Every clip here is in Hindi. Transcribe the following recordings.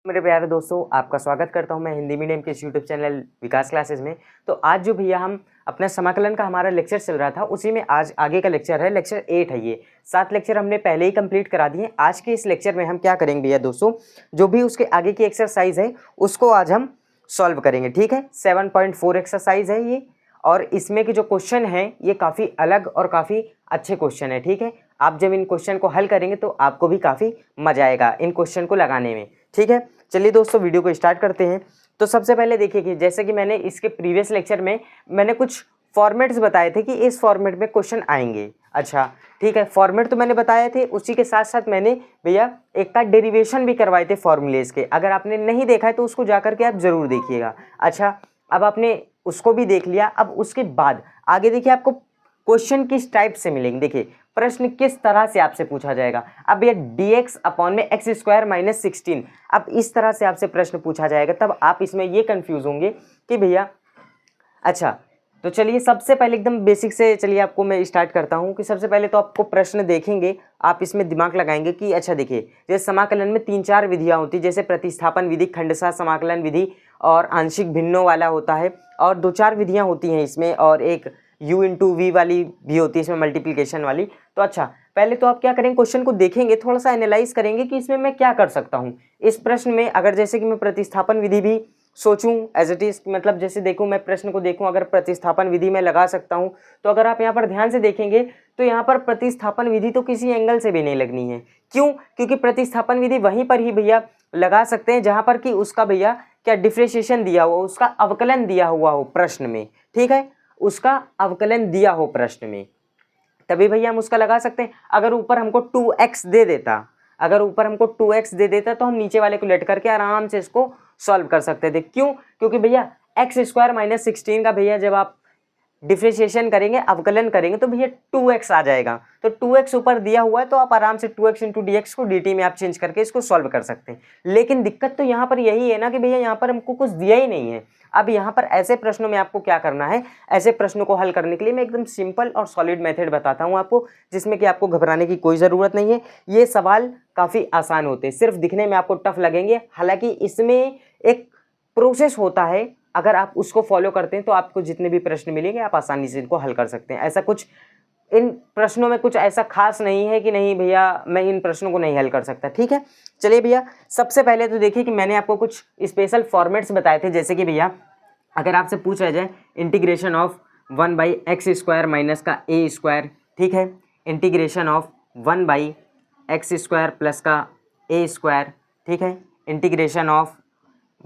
मेरे प्यारे दोस्तों, आपका स्वागत करता हूं मैं हिंदी मीडियम के इस यूट्यूब चैनल विकास क्लासेस में। तो आज जो भैया हम अपना समाकलन का हमारा लेक्चर चल रहा था, उसी में आज आगे का लेक्चर है, लेक्चर 8 है ये। 7 लेक्चर हमने पहले ही कंप्लीट करा दिए। आज के इस लेक्चर में हम क्या करेंगे भैया दोस्तों, जो भी उसके आगे की एक्सरसाइज है उसको आज हम सॉल्व करेंगे। ठीक है, 7.4 एक्सरसाइज है ये, और इसमें के जो क्वेश्चन हैं ये काफ़ी अलग और काफ़ी अच्छे क्वेश्चन है। ठीक है, आप जब इन क्वेश्चन को हल करेंगे तो आपको भी काफ़ी मजा आएगा इन क्वेश्चन को लगाने में। ठीक है, चलिए दोस्तों वीडियो को स्टार्ट करते हैं। तो सबसे पहले देखिए कि जैसे कि मैंने इसके प्रीवियस लेक्चर में मैंने कुछ फॉर्मेट्स बताए थे कि इस फॉर्मेट में क्वेश्चन आएंगे। अच्छा ठीक है, फॉर्मेट तो मैंने बताए थे, उसी के साथ साथ मैंने भैया एक का डेरिवेशन भी करवाए थे फॉर्मूलेज के। अगर आपने नहीं देखा है तो उसको जा करके आप जरूर देखिएगा। अच्छा, अब आपने उसको भी देख लिया, अब उसके बाद आगे देखिए आपको क्वेश्चन किस टाइप से मिलेंगे। देखिए प्रश्न किस तरह से आपसे पूछा जाएगा। अब ये dx अपॉन में x स्क्वायर माइनस 16, अब इस तरह से आपसे प्रश्न पूछा जाएगा, तब आप इसमें ये कंफ्यूज होंगे कि भैया अच्छा। तो चलिए सबसे पहले एकदम बेसिक से चलिए आपको मैं स्टार्ट करता हूँ कि सबसे पहले तो आपको प्रश्न देखेंगे, आप इसमें दिमाग लगाएंगे कि अच्छा देखिए जैसे समाकलन में 3-4 विधियाँ होती है, जैसे प्रतिस्थापन विधि, खंडशः समाकलन विधि और आंशिक भिन्नों वाला होता है, और 2-4 विधियाँ होती हैं इसमें, और एक u इंटू वी वाली भी होती है इसमें, मल्टीप्लिकेशन वाली। तो अच्छा पहले तो आप क्या करेंगे, क्वेश्चन को देखेंगे, थोड़ा सा एनालाइज करेंगे कि इसमें मैं क्या कर सकता हूँ इस प्रश्न में। अगर जैसे कि मैं प्रतिस्थापन विधि भी सोचूं एज इट इज, मतलब जैसे देखूं मैं प्रश्न को देखूं अगर प्रतिस्थापन विधि में लगा सकता हूं, तो अगर आप यहाँ पर ध्यान से देखेंगे तो यहाँ पर प्रतिस्थापन विधि तो किसी एंगल से भी नहीं लगनी है। क्यों? क्योंकि प्रतिस्थापन विधि वहीं पर ही भैया लगा सकते हैं जहां पर कि उसका भैया क्या डिफ्रेंशिएशन दिया हुआ, उसका अवकलन दिया हुआ हो प्रश्न में। ठीक है, उसका अवकलन दिया हो प्रश्न में, तभी भैया हम उसका लगा सकते हैं। अगर ऊपर हमको 2x दे देता, अगर ऊपर हमको 2x दे देता तो हम नीचे वाले को लेट करके आराम से इसको सॉल्व कर सकते थे। क्यों? क्योंकि भैया x स्क्वायर माइनस 16 का भैया जब आप डिफ्रेंशिएशन करेंगे, अवकलन करेंगे, तो भैया 2x आ जाएगा। तो 2x ऊपर दिया हुआ है तो आप आराम से 2x इंटू डी को dt में आप चेंज करके इसको सॉल्व कर सकते हैं। लेकिन दिक्कत तो यहाँ पर यही है ना कि भैया यहाँ पर हमको कुछ दिया ही नहीं है। अब यहाँ पर ऐसे प्रश्नों में आपको क्या करना है, ऐसे प्रश्नों को हल करने के लिए मैं एकदम सिंपल और सॉलिड मेथड बताता हूँ आपको, जिसमें कि आपको घबराने की कोई ज़रूरत नहीं है। ये सवाल काफ़ी आसान होते हैं, सिर्फ दिखने में आपको टफ लगेंगे, हालांकि इसमें एक प्रोसेस होता है। अगर आप उसको फॉलो करते हैं तो आपको जितने भी प्रश्न मिलेंगे आप आसानी से इनको हल कर सकते हैं। ऐसा कुछ इन प्रश्नों में कुछ ऐसा खास नहीं है कि नहीं भैया मैं इन प्रश्नों को नहीं हल कर सकता। ठीक है, चलिए भैया सबसे पहले तो देखिए कि मैंने आपको कुछ स्पेशल फॉर्मेट्स बताए थे। जैसे कि भैया अगर आपसे पूछा जाए integration of 1/x square minus का a स्क्वायर, ठीक है, integration of 1/x square plus का a स्क्वायर, ठीक है, इंटीग्रेशन ऑफ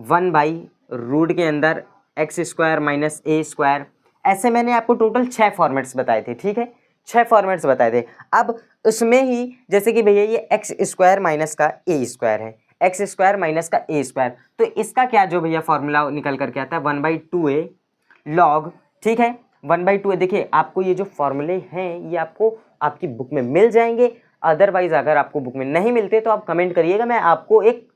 1/रूट के अंदर x square minus a square, ऐसे मैंने आपको टोटल 6 फॉर्मेट्स बताए थे। ठीक है, 6 फॉर्मेट्स बताए थे। अब उसमें ही जैसे कि भैया ये x स्क्वायर माइनस का a स्क्वायर है, एक्स स्क्वायर माइनस का a स्क्वायर, तो इसका क्या जो भैया फॉर्मूला निकल करके आता है 1/2a लॉग, ठीक है, 1/2a। देखिए आपको ये जो फॉर्मूले हैं ये आपको आपकी बुक में मिल जाएंगे, अदरवाइज अगर आपको बुक में नहीं मिलते तो आप कमेंट करिएगा, मैं आपको एक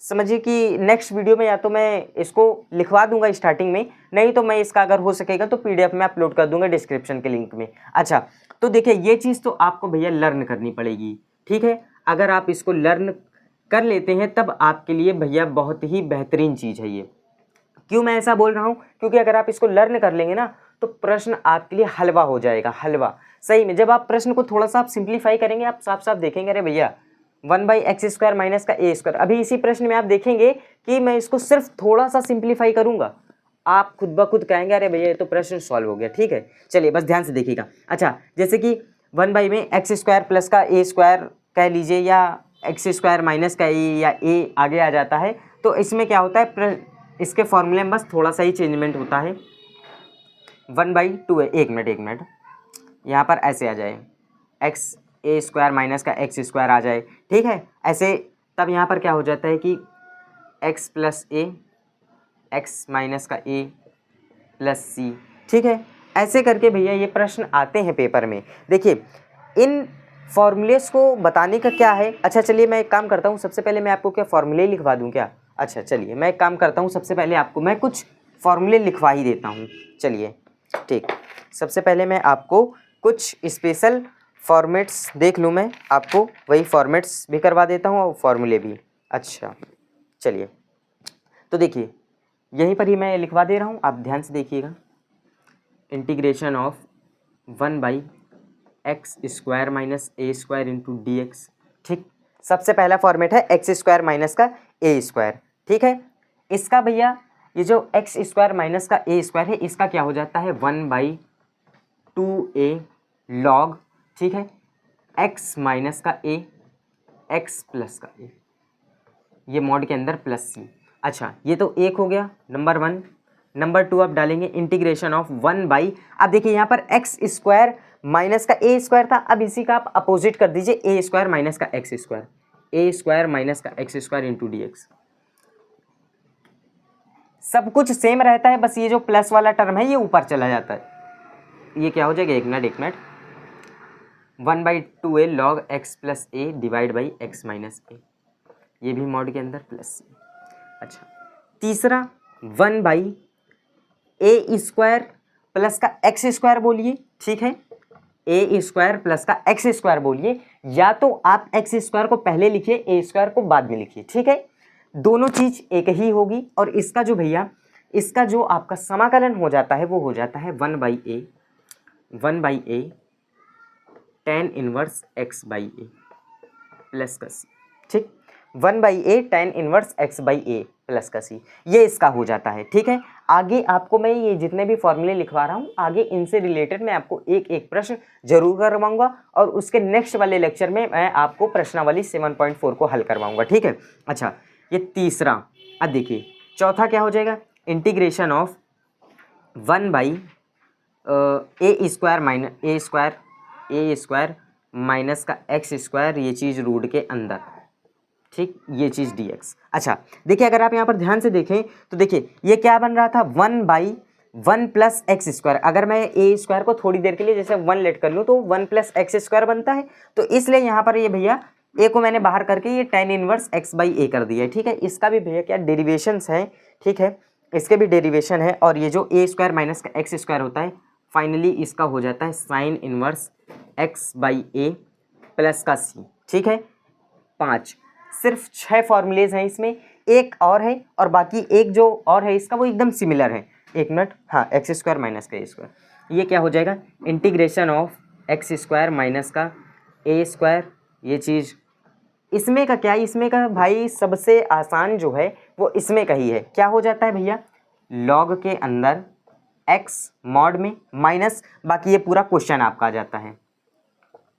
समझिए कि नेक्स्ट वीडियो में या तो मैं इसको लिखवा दूंगा स्टार्टिंग में, नहीं तो मैं इसका अगर हो सकेगा तो पीडीएफ में अपलोड कर दूंगा डिस्क्रिप्शन के लिंक में। अच्छा तो देखिए ये चीज़ तो आपको भैया लर्न करनी पड़ेगी। ठीक है, अगर आप इसको लर्न कर लेते हैं तब आपके लिए भैया बहुत ही बेहतरीन चीज़ है ये। क्यों मैं ऐसा बोल रहा हूँ? क्योंकि अगर आप इसको लर्न कर लेंगे ना तो प्रश्न आपके लिए हलवा हो जाएगा, हलवा सही में। जब आप प्रश्न को थोड़ा सा आप सिंप्लीफाई करेंगे, आप साफ साफ देखेंगे अरे भैया 1/x स्क्वायर माइनस का a स्क्वायर, अभी इसी प्रश्न में आप देखेंगे कि मैं इसको सिर्फ थोड़ा सा सिंप्लीफाई करूंगा, आप खुद ब खुद कहेंगे अरे भैया ये तो प्रश्न सॉल्व हो गया। ठीक है, चलिए बस ध्यान से देखिएगा। अच्छा जैसे कि 1 में एक्स स्क्वायर प्लस का a स्क्वायर कह लीजिए, या एक्स स्क्वायर माइनस का a, या a आगे आ जाता है, तो इसमें क्या होता है, इसके फॉर्मूले में बस थोड़ा सा ही चेंजमेंट होता है। 1/2 है, एक मिनट यहाँ पर ऐसे आ जाए एक्स a स्क्वायर माइनस का एक्स स्क्वायर आ जाए, ठीक है, ऐसे तब यहाँ पर क्या हो जाता है कि x plus a, x minus का a प्लस c। ठीक है, ऐसे करके भैया ये प्रश्न आते हैं पेपर में। देखिए इन फॉर्मूलेस को बताने का क्या है। अच्छा चलिए मैं एक काम करता हूँ, सबसे पहले मैं आपको क्या फॉर्मूले लिखवा दूँ क्या? अच्छा चलिए मैं एक काम करता हूँ, सबसे पहले आपको मैं कुछ फॉर्मूले लिखवा ही देता हूँ। चलिए ठीक, सबसे पहले मैं आपको कुछ स्पेशल फॉर्मेट्स देख लूँ, मैं आपको वही फॉर्मेट्स भी करवा देता हूँ और फॉर्मूले भी। अच्छा चलिए तो देखिए यहीं पर ही मैं लिखवा दे रहा हूँ, आप ध्यान से देखिएगा। Integration of 1/x² minus A square into D x. ठीक, सबसे पहला फॉर्मेट है x² माइनस का a²। ठीक है, इसका भैया ये जो x² माइनस का a² है इसका क्या हो जाता है 1/2a लॉग, ठीक है, x माइनस का a x प्लस का a, ये मॉड के अंदर प्लस c। अच्छा ये तो एक हो गया नंबर 1। नंबर 2 आप डालेंगे इंटीग्रेशन ऑफ 1/, अब देखिए यहाँ पर x² माइनस का a² था, अब इसी का आप अपोजिट कर दीजिए a² माइनस का x², a² माइनस का x² इंटू डी एक्स। सब कुछ सेम रहता है, बस ये जो प्लस वाला टर्म है ये ऊपर चला जाता है। ये क्या हो जाएगा, एक minute 1/2a log x plus a divide by x minus a, ये भी मॉड के अंदर प्लस c। अच्छा तीसरा 1/a² प्लस का x² बोलिए, ठीक है, a² प्लस का x² बोलिए, या तो आप x² को पहले लिखिए a² को बाद में लिखिए, ठीक है, दोनों चीज एक ही होगी। और इसका जो भैया इसका जो आपका समाकलन हो जाता है वो हो जाता है 1/a tan inverse x/a plus का c। ठीक, 1/a tan inverse x/a plus का c, ये इसका हो जाता है। ठीक है, आगे आपको मैं ये जितने भी फॉर्मूले लिखवा रहा हूँ आगे इनसे रिलेटेड मैं आपको एक एक प्रश्न जरूर करवाऊंगा, और उसके नेक्स्ट वाले लेक्चर में मैं आपको प्रश्नावली 7.4 को हल करवाऊंगा। ठीक है, अच्छा ये तीसरा। अब देखिए चौथा क्या हो जाएगा, इंटीग्रेशन ऑफ 1/a² माइनस का x², ये चीज़ रूट के अंदर, ठीक, ये चीज़ dx। अच्छा देखिए अगर आप यहाँ पर ध्यान से देखें तो देखिए ये क्या बन रहा था 1/1 प्लस x²। अगर मैं a² को थोड़ी देर के लिए जैसे 1 लेट कर लूँ तो 1 प्लस x² बनता है, तो इसलिए यहाँ पर ये भैया a को मैंने बाहर करके ये tan इनवर्स x/a कर दिया है। ठीक है, इसका भी भैया क्या डेरिवेशंस है, ठीक है, इसके भी डेरिवेशन है, और ये जो a² माइनस का x² होता है फाइनली इसका हो जाता है साइन इनवर्स x/a प्लस का c। ठीक है, 5, सिर्फ 6 फॉर्मूलेज हैं इसमें, एक और है और बाकी एक जो और है इसका वो एकदम सिमिलर है। एक मिनट, हाँ x² माइनस का a², ये क्या हो जाएगा इंटीग्रेशन ऑफ x² माइनस का a², ये चीज़ इसमें का क्या, इसमें का भाई सबसे आसान जो है वो इसमें का ही है। क्या हो जाता है भैया, लॉग के अंदर x मॉड में माइनस, बाकी ये पूरा क्वेश्चन आपका आ जाता है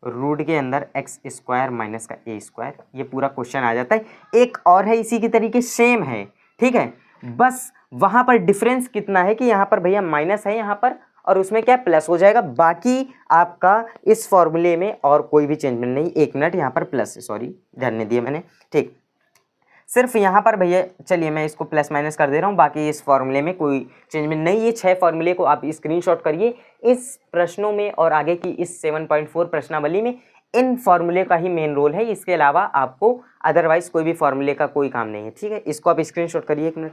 रूट के अंदर x² माइनस का a², ये पूरा क्वेश्चन आ जाता है। एक और है इसी की तरीके सेम है, ठीक है, बस वहाँ पर डिफरेंस कितना है कि यहाँ पर भैया माइनस है यहाँ पर, और उसमें क्या प्लस हो जाएगा। बाकी आपका इस फॉर्मूले में और कोई भी चेंजमेंट नहीं। एक मिनट, यहाँ पर प्लस, सॉरी ध्यान नहीं दिया मैंने, ठीक, सिर्फ यहाँ पर भैया चलिए मैं इसको प्लस माइनस कर दे रहा हूँ, बाकी इस फॉर्मूले में कोई चेंजमेंट नहीं। ये 6 फॉर्मूले को आप स्क्रीनशॉट करिए इस प्रश्नों में, और आगे की इस 7.4 प्रश्नावली में इन फॉर्मूले का ही मेन रोल है, इसके अलावा आपको अदरवाइज कोई भी फॉर्मूले का कोई काम नहीं है। ठीक है, इसको आप स्क्रीनशॉट करिए, एक मिनट।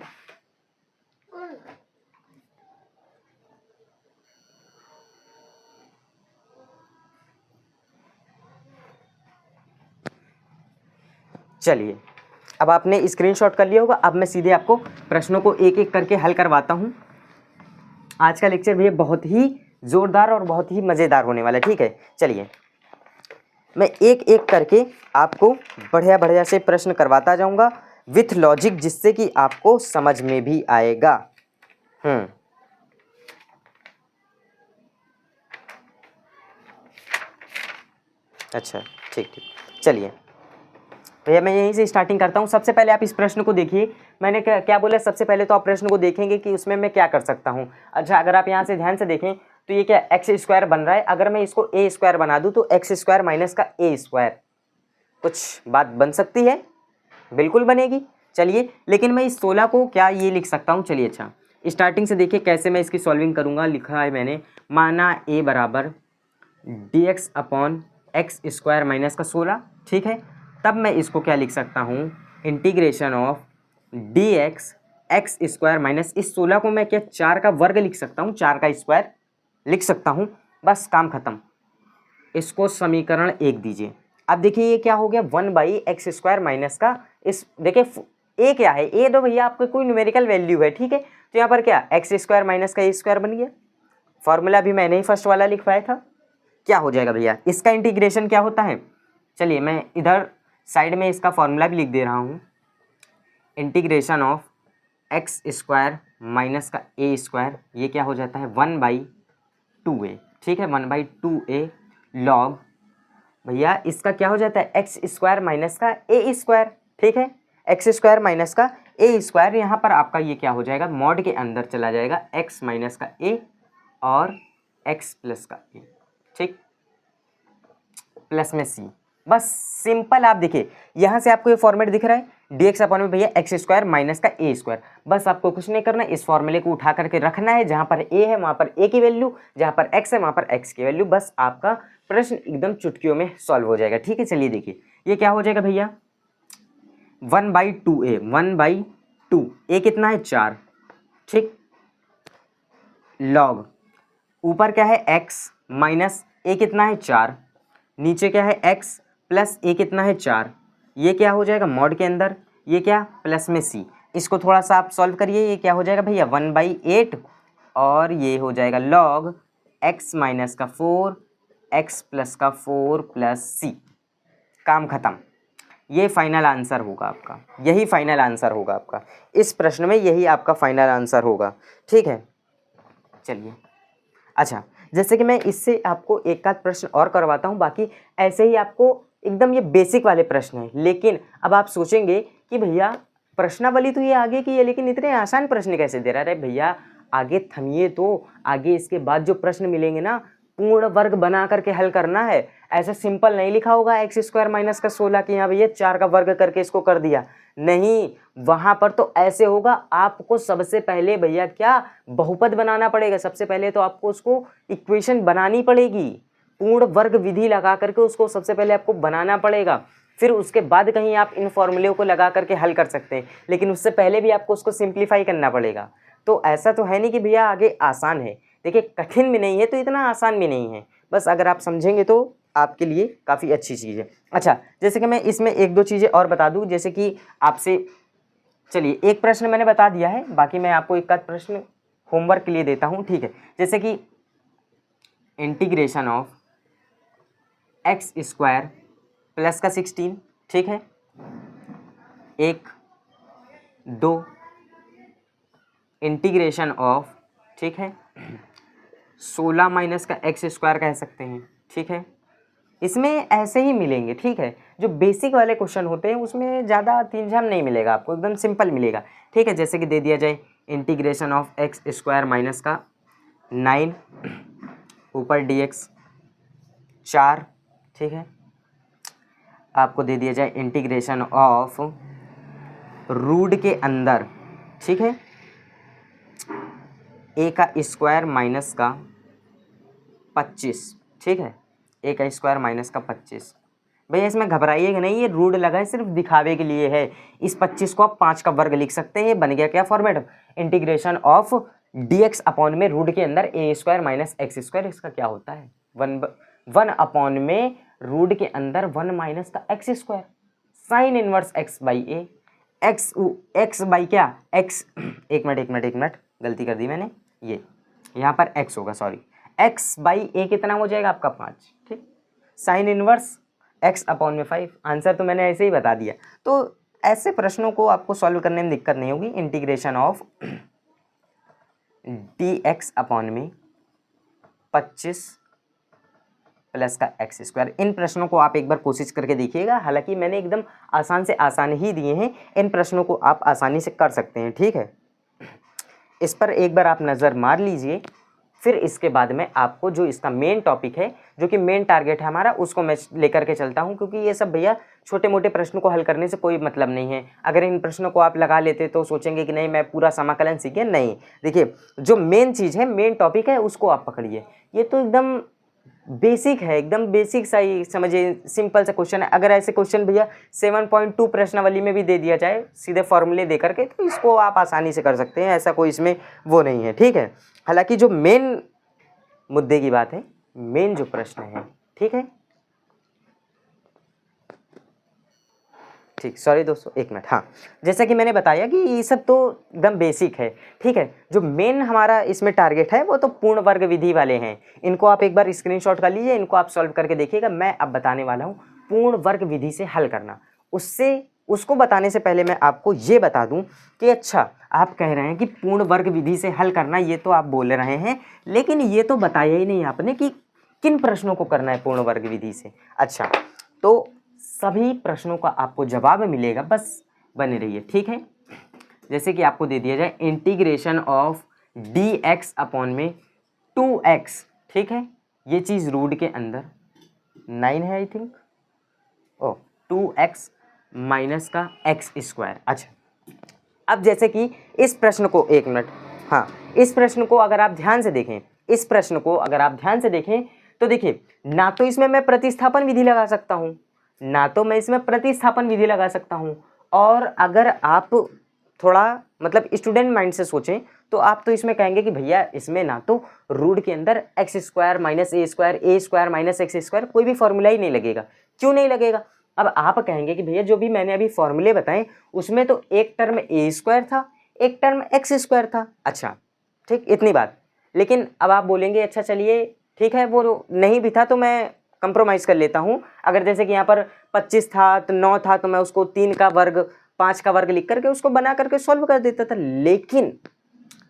चलिए अब आपने स्क्रीनशॉट कर लिया होगा, अब मैं सीधे आपको प्रश्नों को एक एक करके हल करवाता हूँ। आज का लेक्चर भैया बहुत ही जोरदार और बहुत ही मज़ेदार होने वाला है। ठीक है, चलिए मैं एक एक करके आपको बढ़िया बढ़िया से प्रश्न करवाता जाऊँगा विथ लॉजिक, जिससे कि आपको समझ में भी आएगा। अच्छा ठीक, चलिए भैया मैं यहीं से स्टार्टिंग करता हूँ। सबसे पहले आप इस प्रश्न को देखिए, मैंने क्या बोला, सबसे पहले तो आप प्रश्न को देखेंगे कि उसमें मैं क्या कर सकता हूँ। अच्छा अगर आप यहाँ से ध्यान से देखें तो ये क्या x² बन रहा है, अगर मैं इसको a² बना दूँ तो x² माइनस का a², कुछ बात बन सकती है, बिल्कुल बनेगी। चलिए लेकिन मैं इस 16 को क्या ये लिख सकता हूँ, चलिए अच्छा स्टार्टिंग से देखिए कैसे मैं इसकी सॉल्विंग करूँगा। लिखा है मैंने, माना a बराबर dx अपॉन x² माइनस का 16, ठीक है, तब मैं इसको क्या लिख सकता हूँ, integration of dx x² minus इस 16 को मैं क्या 4 का वर्ग लिख सकता हूँ, 4 का स्क्वायर लिख सकता हूँ, बस काम खत्म। इसको समीकरण 1 दीजिए। अब देखिए ये क्या हो गया 1/x² माइनस का, इस देखिए ए क्या है, ए तो भैया आपका कोई न्यूमेरिकल वैल्यू है, ठीक है। तो यहाँ पर क्या एक्स स्क्वायर माइनस का ए स्क्वायर बन गया, फॉर्मूला भी मैंने ही फर्स्ट वाला लिखवाया था। क्या हो जाएगा भैया, इसका इंटीग्रेशन क्या होता है, चलिए मैं इधर साइड में इसका फॉर्मूला भी लिख दे रहा हूँ। Integration of x square minus का ए स्क्वायर, ये क्या हो जाता है 1/2a, ठीक है, 1/2a लॉग भैया इसका क्या हो जाता है एक्स स्क्वायर माइनस का ए स्क्वायर, ठीक है, एक्स स्क्वायर माइनस का ए स्क्वायर। यहाँ पर आपका ये क्या हो जाएगा, मॉड के अंदर चला जाएगा एक्स माइनस का ए और एक्स प्लस का ए, ठीक, प्लस में सी। बस सिंपल, आप देखिए यहाँ से आपको ये फॉर्मेट दिख रहा है dx अपॉन में भैया एक्स स्क्वायर माइनस का ए स्क्वायर। बस आपको कुछ नहीं करना, इस फॉर्मूले को उठा करके रखना है, जहाँ पर ए है वहाँ पर ए की वैल्यू, जहाँ पर एक्स है वहाँ पर एक्स की वैल्यू। बस आपका प्रश्न एकदम चुटकियों में सॉल्व हो जाएगा, ठीक है। चलिए देखिए ये क्या हो जाएगा भैया 1/2a, 1/2, ए कितना है 4, ठीक, लॉग ऊपर क्या है x माइनस ए कितना है 4, नीचे क्या है x प्लस ए कितना है 4, ये क्या हो जाएगा मॉड के अंदर, ये क्या प्लस में c। इसको थोड़ा सा आप सॉल्व करिए, ये क्या हो जाएगा भैया 1/8 और ये हो जाएगा लॉग x माइनस का 4 x प्लस का 4 प्लस c। काम खत्म, ये फाइनल आंसर होगा आपका, यही फाइनल आंसर होगा आपका इस प्रश्न में, यही आपका फाइनल आंसर होगा, ठीक है। चलिए अच्छा, जैसे कि मैं इससे आपको एक आध प्रश्न और करवाता हूँ, बाकी ऐसे ही आपको एकदम ये बेसिक वाले प्रश्न हैं। लेकिन अब आप सोचेंगे कि भैया प्रश्नावली तो ये आगे की है, लेकिन इतने आसान प्रश्न कैसे दे रहा है। भैया आगे थमिए, तो आगे इसके बाद जो प्रश्न मिलेंगे ना पूर्ण वर्ग बना करके हल करना है। ऐसा सिंपल नहीं लिखा होगा एक्स स्क्वायर माइनस का 16 कि यहाँ भैया 4 का वर्ग करके इसको कर दिया, नहीं, वहां पर तो ऐसे होगा, आपको सबसे पहले भैया क्या बहुपद बनाना पड़ेगा। सबसे पहले तो आपको उसको इक्वेशन बनानी पड़ेगी, पूर्ण वर्ग विधि लगा करके उसको सबसे पहले आपको बनाना पड़ेगा, फिर उसके बाद कहीं आप इन फॉर्मूले को लगा करके हल कर सकते हैं, लेकिन उससे पहले भी आपको उसको सिंप्लीफाई करना पड़ेगा। तो ऐसा तो है नहीं कि भैया आगे आसान है, देखिए कठिन भी नहीं है तो इतना आसान भी नहीं है, बस अगर आप समझेंगे तो आपके लिए काफ़ी अच्छी चीज़ है। अच्छा, जैसे कि मैं इसमें एक दो चीज़ें और बता दूं, जैसे कि आपसे, चलिए एक प्रश्न मैंने बता दिया है, बाकी मैं आपको एक आध प्रश्न होमवर्क के लिए देता हूं, ठीक है। जैसे कि integration of x square plus का 16, ठीक है, 1 2 इंटीग्रेशन ऑफ, ठीक है, 16 माइनस का एक्स स्क्वायर कह सकते हैं, ठीक है। इसमें ऐसे ही मिलेंगे, ठीक है, जो बेसिक वाले क्वेश्चन होते हैं उसमें ज़्यादा तीन-झाम नहीं मिलेगा आपको, एकदम सिंपल मिलेगा, ठीक है। जैसे कि दे दिया जाए integration of x square minus का 9 ऊपर dx 4, ठीक है। आपको दे दिया जाए इंटीग्रेशन ऑफ रूट के अंदर, ठीक है, ए का स्क्वायर माइनस का 25, ठीक है, ए का स्क्वायर माइनस का 25। भैया इसमें घबराइएगा नहीं, ये रूट लगा है, सिर्फ दिखावे के लिए है। इस 25 को आप 5 का वर्ग लिख सकते हैं। ये बन गया क्या format, integration of dx upon में रूट के अंदर ए स्क्वायर माइनस एक्स स्क्वायर, इसका क्या होता है 1 अपॉन में रूट के अंदर 1 माइनस का x square, sine inverse x by A, x by क्या एक्स, एक मिनट गलती कर दी मैंने, ये यहाँ पर x होगा, सॉरी, x बाई ए कितना हो जाएगा आपका 5, ठीक, साइन इनवर्स x अपॉन में 5। आंसर तो मैंने ऐसे ही बता दिया। तो ऐसे प्रश्नों को आपको सॉल्व करने में दिक्कत नहीं होगी। इंटीग्रेशन ऑफ dx अपॉन में 25 प्लस का एक्स स्क्वायर, इन प्रश्नों को आप एक बार कोशिश करके देखिएगा। हालांकि मैंने एकदम आसान से आसान ही दिए हैं, इन प्रश्नों को आप आसानी से कर सकते हैं, ठीक है। इस पर एक बार आप नज़र मार लीजिए, फिर इसके बाद में आपको जो इसका मेन टॉपिक है, जो कि मेन टारगेट है हमारा, उसको मैं लेकर के चलता हूं, क्योंकि ये सब भैया छोटे मोटे प्रश्नों को हल करने से कोई मतलब नहीं है। अगर इन प्रश्नों को आप लगा लेते तो सोचेंगे कि नहीं मैं पूरा समाकलन सीख गया, नहीं। देखिए जो मेन चीज़ है, मेन टॉपिक है, उसको आप पकड़िए। ये तो एकदम बेसिक है, एकदम बेसिक सा ही समझिए, सिंपल सा क्वेश्चन है। अगर ऐसे क्वेश्चन भैया 7.2 प्रश्नावली में भी दे दिया जाए सीधे फॉर्मूले दे करके, तो इसको आप आसानी से कर सकते हैं, ऐसा कोई इसमें वो नहीं है, ठीक है। हालांकि जो मेन मुद्दे की बात है, मेन जो प्रश्न है, ठीक है, ठीक, सॉरी दोस्तों, एक मिनट। हाँ, जैसा कि मैंने बताया कि ये सब तो एकदम बेसिक है, ठीक है। जो मेन हमारा इसमें टारगेट है वो तो पूर्ण वर्ग विधि वाले हैं। इनको आप एक बार स्क्रीनशॉट कर लीजिए, इनको आप सॉल्व करके देखिएगा। मैं अब बताने वाला हूँ पूर्ण वर्ग विधि से हल करना। उसको बताने से पहले मैं आपको ये बता दूं कि अच्छा, आप कह रहे हैं कि पूर्ण वर्ग विधि से हल करना, ये तो आप बोल रहे हैं, लेकिन ये तो बताया ही नहीं आपने कि किन प्रश्नों को करना है पूर्ण वर्ग विधि से। अच्छा, तो सभी प्रश्नों का आपको जवाब मिलेगा, बस बने रहिए, ठीक है। जैसे कि आपको दे दिया जाए इंटीग्रेशन ऑफ dx अपॉन में 2x, ठीक है। ये चीज़ रूट के अंदर 9 है आई थिंक, ओ 2x माइनस का x स्क्वायर। अच्छा, अब जैसे कि इस प्रश्न को, एक मिनट, हाँ, इस प्रश्न को अगर आप ध्यान से देखें, इस प्रश्न को अगर आप ध्यान से देखें तो देखिए, ना तो इसमें मैं प्रतिस्थापन विधि लगा सकता हूँ, ना तो मैं इसमें प्रतिस्थापन विधि लगा सकता हूँ। और अगर आप थोड़ा मतलब स्टूडेंट माइंड से सोचें तो आप तो इसमें कहेंगे कि भैया इसमें ना तो रूट के अंदर एक्स स्क्वायर माइनस ए स्क्वायर माइनस एक्स स्क्वायर, कोई भी फॉर्मूला ही नहीं लगेगा। क्यों नहीं लगेगा? अब आप कहेंगे कि भैया जो भी मैंने अभी फॉर्मूले बताए उसमें तो एक टर्म ए स्क्वायर था, एक टर्म एक्स स्क्वायर था। अच्छा ठीक, इतनी बात। लेकिन अब आप बोलेंगे अच्छा चलिए ठीक है, वो नहीं भी था तो मैं कंप्रोमाइज़ कर लेता हूँ। अगर जैसे कि यहाँ पर 25 था तो 9 था तो मैं उसको 3 का वर्ग 5 का वर्ग लिख करके उसको बना करके सॉल्व कर देता था। लेकिन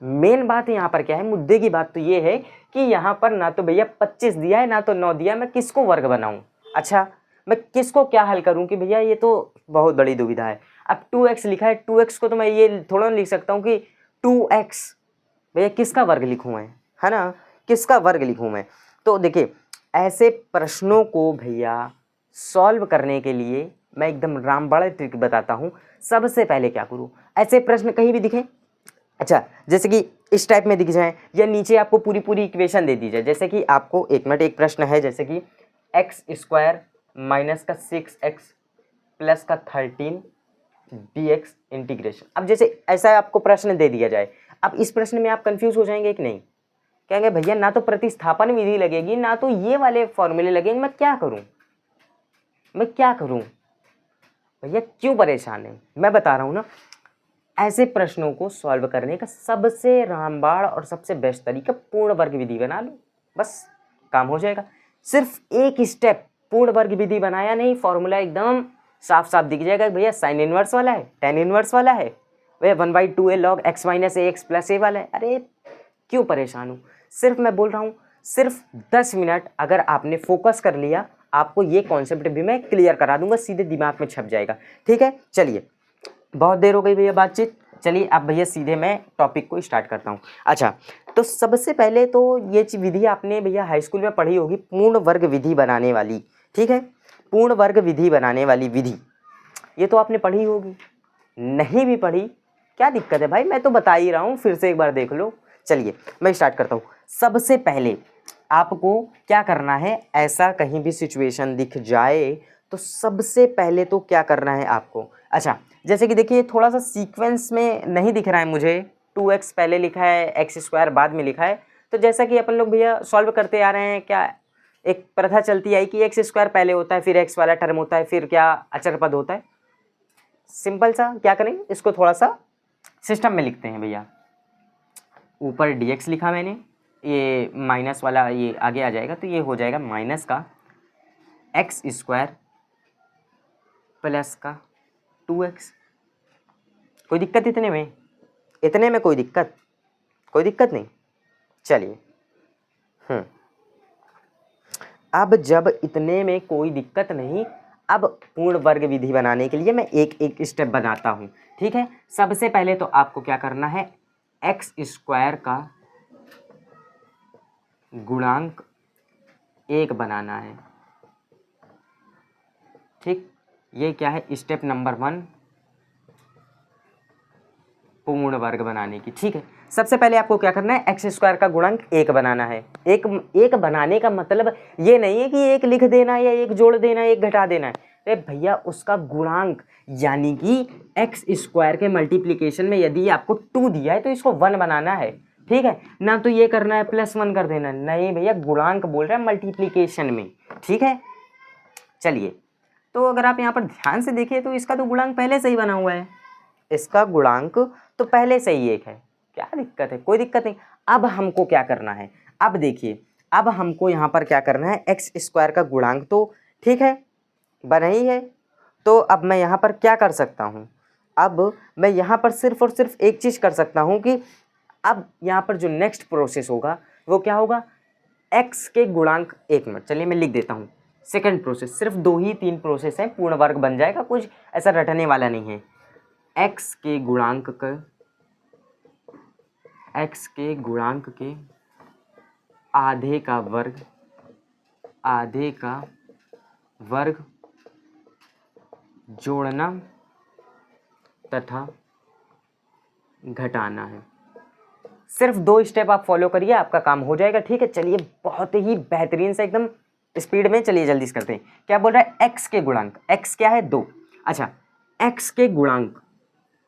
मेन बात यहाँ पर क्या है, मुद्दे की बात तो ये है कि यहाँ पर ना तो भैया 25 दिया है ना तो 9 दिया, मैं किसको वर्ग बनाऊँ? अच्छा, मैं किसको क्या हल करूँ कि भैया ये तो बहुत बड़ी दुविधा है। अब 2x लिखा है, 2x को तो मैं ये थोड़ा लिख सकता हूँ कि 2x, भैया किसका वर्ग लिखूँ मैं, है ना, किसका वर्ग लिखूँ मैं? तो देखिए ऐसे प्रश्नों को भैया सॉल्व करने के लिए मैं एकदम रामबाड़ा ट्रिक बताता हूँ। सबसे पहले क्या करूँ, ऐसे प्रश्न कहीं भी दिखें, अच्छा जैसे कि इस टाइप में दिख जाए या नीचे आपको पूरी पूरी इक्वेशन दे दी जाए, जैसे कि आपको एक मिनट, एक प्रश्न है जैसे कि एक्स स्क्वायर माइनस का 6x प्लस का 13 dx इंटीग्रेशन। अब जैसे ऐसा आपको प्रश्न दे दिया जाए, अब इस प्रश्न में आप कंफ्यूज हो जाएंगे कि नहीं, कहेंगे भैया ना तो प्रतिस्थापन विधि लगेगी ना तो ये वाले फॉर्मूले लगेंगे, मैं क्या करूं, मैं क्या करूं भैया, क्यों परेशान है? मैं बता रहा हूं ना, ऐसे प्रश्नों को सॉल्व करने का सबसे रामबाण और सबसे बेस्ट तरीका पूर्ण वर्ग विधि बना लो, बस काम हो जाएगा। सिर्फ एक स्टेप पूर्ण वर्ग विधि बनाया नहीं, फॉर्मूला एकदम साफ साफ दिख जाएगा भैया, साइन इनवर्स वाला है, टेन इनवर्स वाला है, भैया 1/2 log x minus a x plus ए वाला है। अरे क्यों परेशान हूँ? सिर्फ मैं बोल रहा हूँ, सिर्फ 10 मिनट अगर आपने फोकस कर लिया, आपको ये कॉन्सेप्ट भी मैं क्लियर करा दूंगा, सीधे दिमाग में छप जाएगा। ठीक है, चलिए बहुत देर हो गई भैया बातचीत, चलिए अब भैया सीधे मैं टॉपिक को स्टार्ट करता हूँ। अच्छा, तो सबसे पहले तो ये विधि आपने भैया हाई स्कूल में पढ़ी होगी, पूर्ण वर्ग विधि बनाने वाली, ठीक है, पूर्ण वर्ग विधि बनाने वाली विधि, ये तो आपने पढ़ी होगी। नहीं भी पढ़ी क्या दिक्कत है भाई, मैं तो बता ही रहा हूँ, फिर से एक बार देख लो। चलिए मैं स्टार्ट करता हूँ। सबसे पहले आपको क्या करना है, ऐसा कहीं भी सिचुएशन दिख जाए तो सबसे पहले तो क्या करना है आपको, अच्छा जैसे कि देखिए थोड़ा सा सीक्वेंस में नहीं दिख रहा है मुझे, 2x पहले लिखा है एक्स स्क्वायर बाद में लिखा है, तो जैसा कि अपन लोग भैया सॉल्व करते आ रहे हैं, क्या एक प्रथा चलती आई कि एक्स स्क्वायर पहले होता है फिर एक्स वाला टर्म होता है फिर क्या अचर पद होता है। सिंपल सा क्या करें, इसको थोड़ा सा सिस्टम में लिखते हैं भैया। ऊपर dx लिखा मैंने, ये माइनस वाला ये आगे आ जाएगा, तो ये हो जाएगा माइनस का एक्स स्क्वायर प्लस का 2x। कोई दिक्कत इतने में? इतने में कोई दिक्कत? कोई दिक्कत नहीं। चलिए अब जब इतने में कोई दिक्कत नहीं, अब पूर्ण वर्ग विधि बनाने के लिए मैं एक एक स्टेप बनाता हूँ, ठीक है। सबसे पहले तो आपको क्या करना है, एक्स स्क्वायर का गुणांक 1 बनाना है, ठीक। ये क्या है, स्टेप नंबर 1 पूर्ण वर्ग बनाने की, ठीक है। सबसे पहले आपको क्या करना है, एक्स स्क्वायर का गुणांक 1 बनाना है। एक बनाने का मतलब ये नहीं है कि एक लिख देना या एक जोड़ देना एक घटा देना है, अरे भैया उसका गुणांक, यानी कि एक्स स्क्वायर के मल्टीप्लिकेशन में यदि आपको 2 दिया है तो इसको 1 बनाना है, ठीक है ना। तो ये करना है +1 कर देना, नहीं भैया गुणांक बोल रहा है मल्टीप्लिकेशन में, ठीक है। चलिए तो अगर आप यहाँ पर ध्यान से देखिए तो इसका तो गुणांक पहले से ही बना हुआ है, इसका गुणांक तो पहले से ही 1 है, क्या दिक्कत है, कोई दिक्कत नहीं। अब हमको क्या करना है, अब देखिए अब हमको यहाँ पर क्या करना है, एक्स स्क्वायर का गुणांक तो ठीक है बना ही है, तो अब मैं यहाँ पर क्या कर सकता हूँ, अब मैं यहाँ पर सिर्फ और सिर्फ एक चीज़ कर सकता हूँ कि अब यहाँ पर जो नेक्स्ट प्रोसेस होगा वो क्या होगा, x के गुणांक, एक मिनट चलिए मैं लिख देता हूँ, सेकंड प्रोसेस, सिर्फ 2 ही 3 प्रोसेस हैं, पूर्ण वर्ग बन जाएगा, कुछ ऐसा रटने वाला नहीं है। x के गुणांक के आधे का वर्ग जोड़ना तथा घटाना है। सिर्फ 2 स्टेप आप फॉलो करिए, आपका काम हो जाएगा, ठीक है। चलिए बहुत ही बेहतरीन से एकदम स्पीड में चलिए जल्दी से करते हैं। क्या बोल रहा है, x के गुणांक, x क्या है 2, अच्छा x के गुणांक,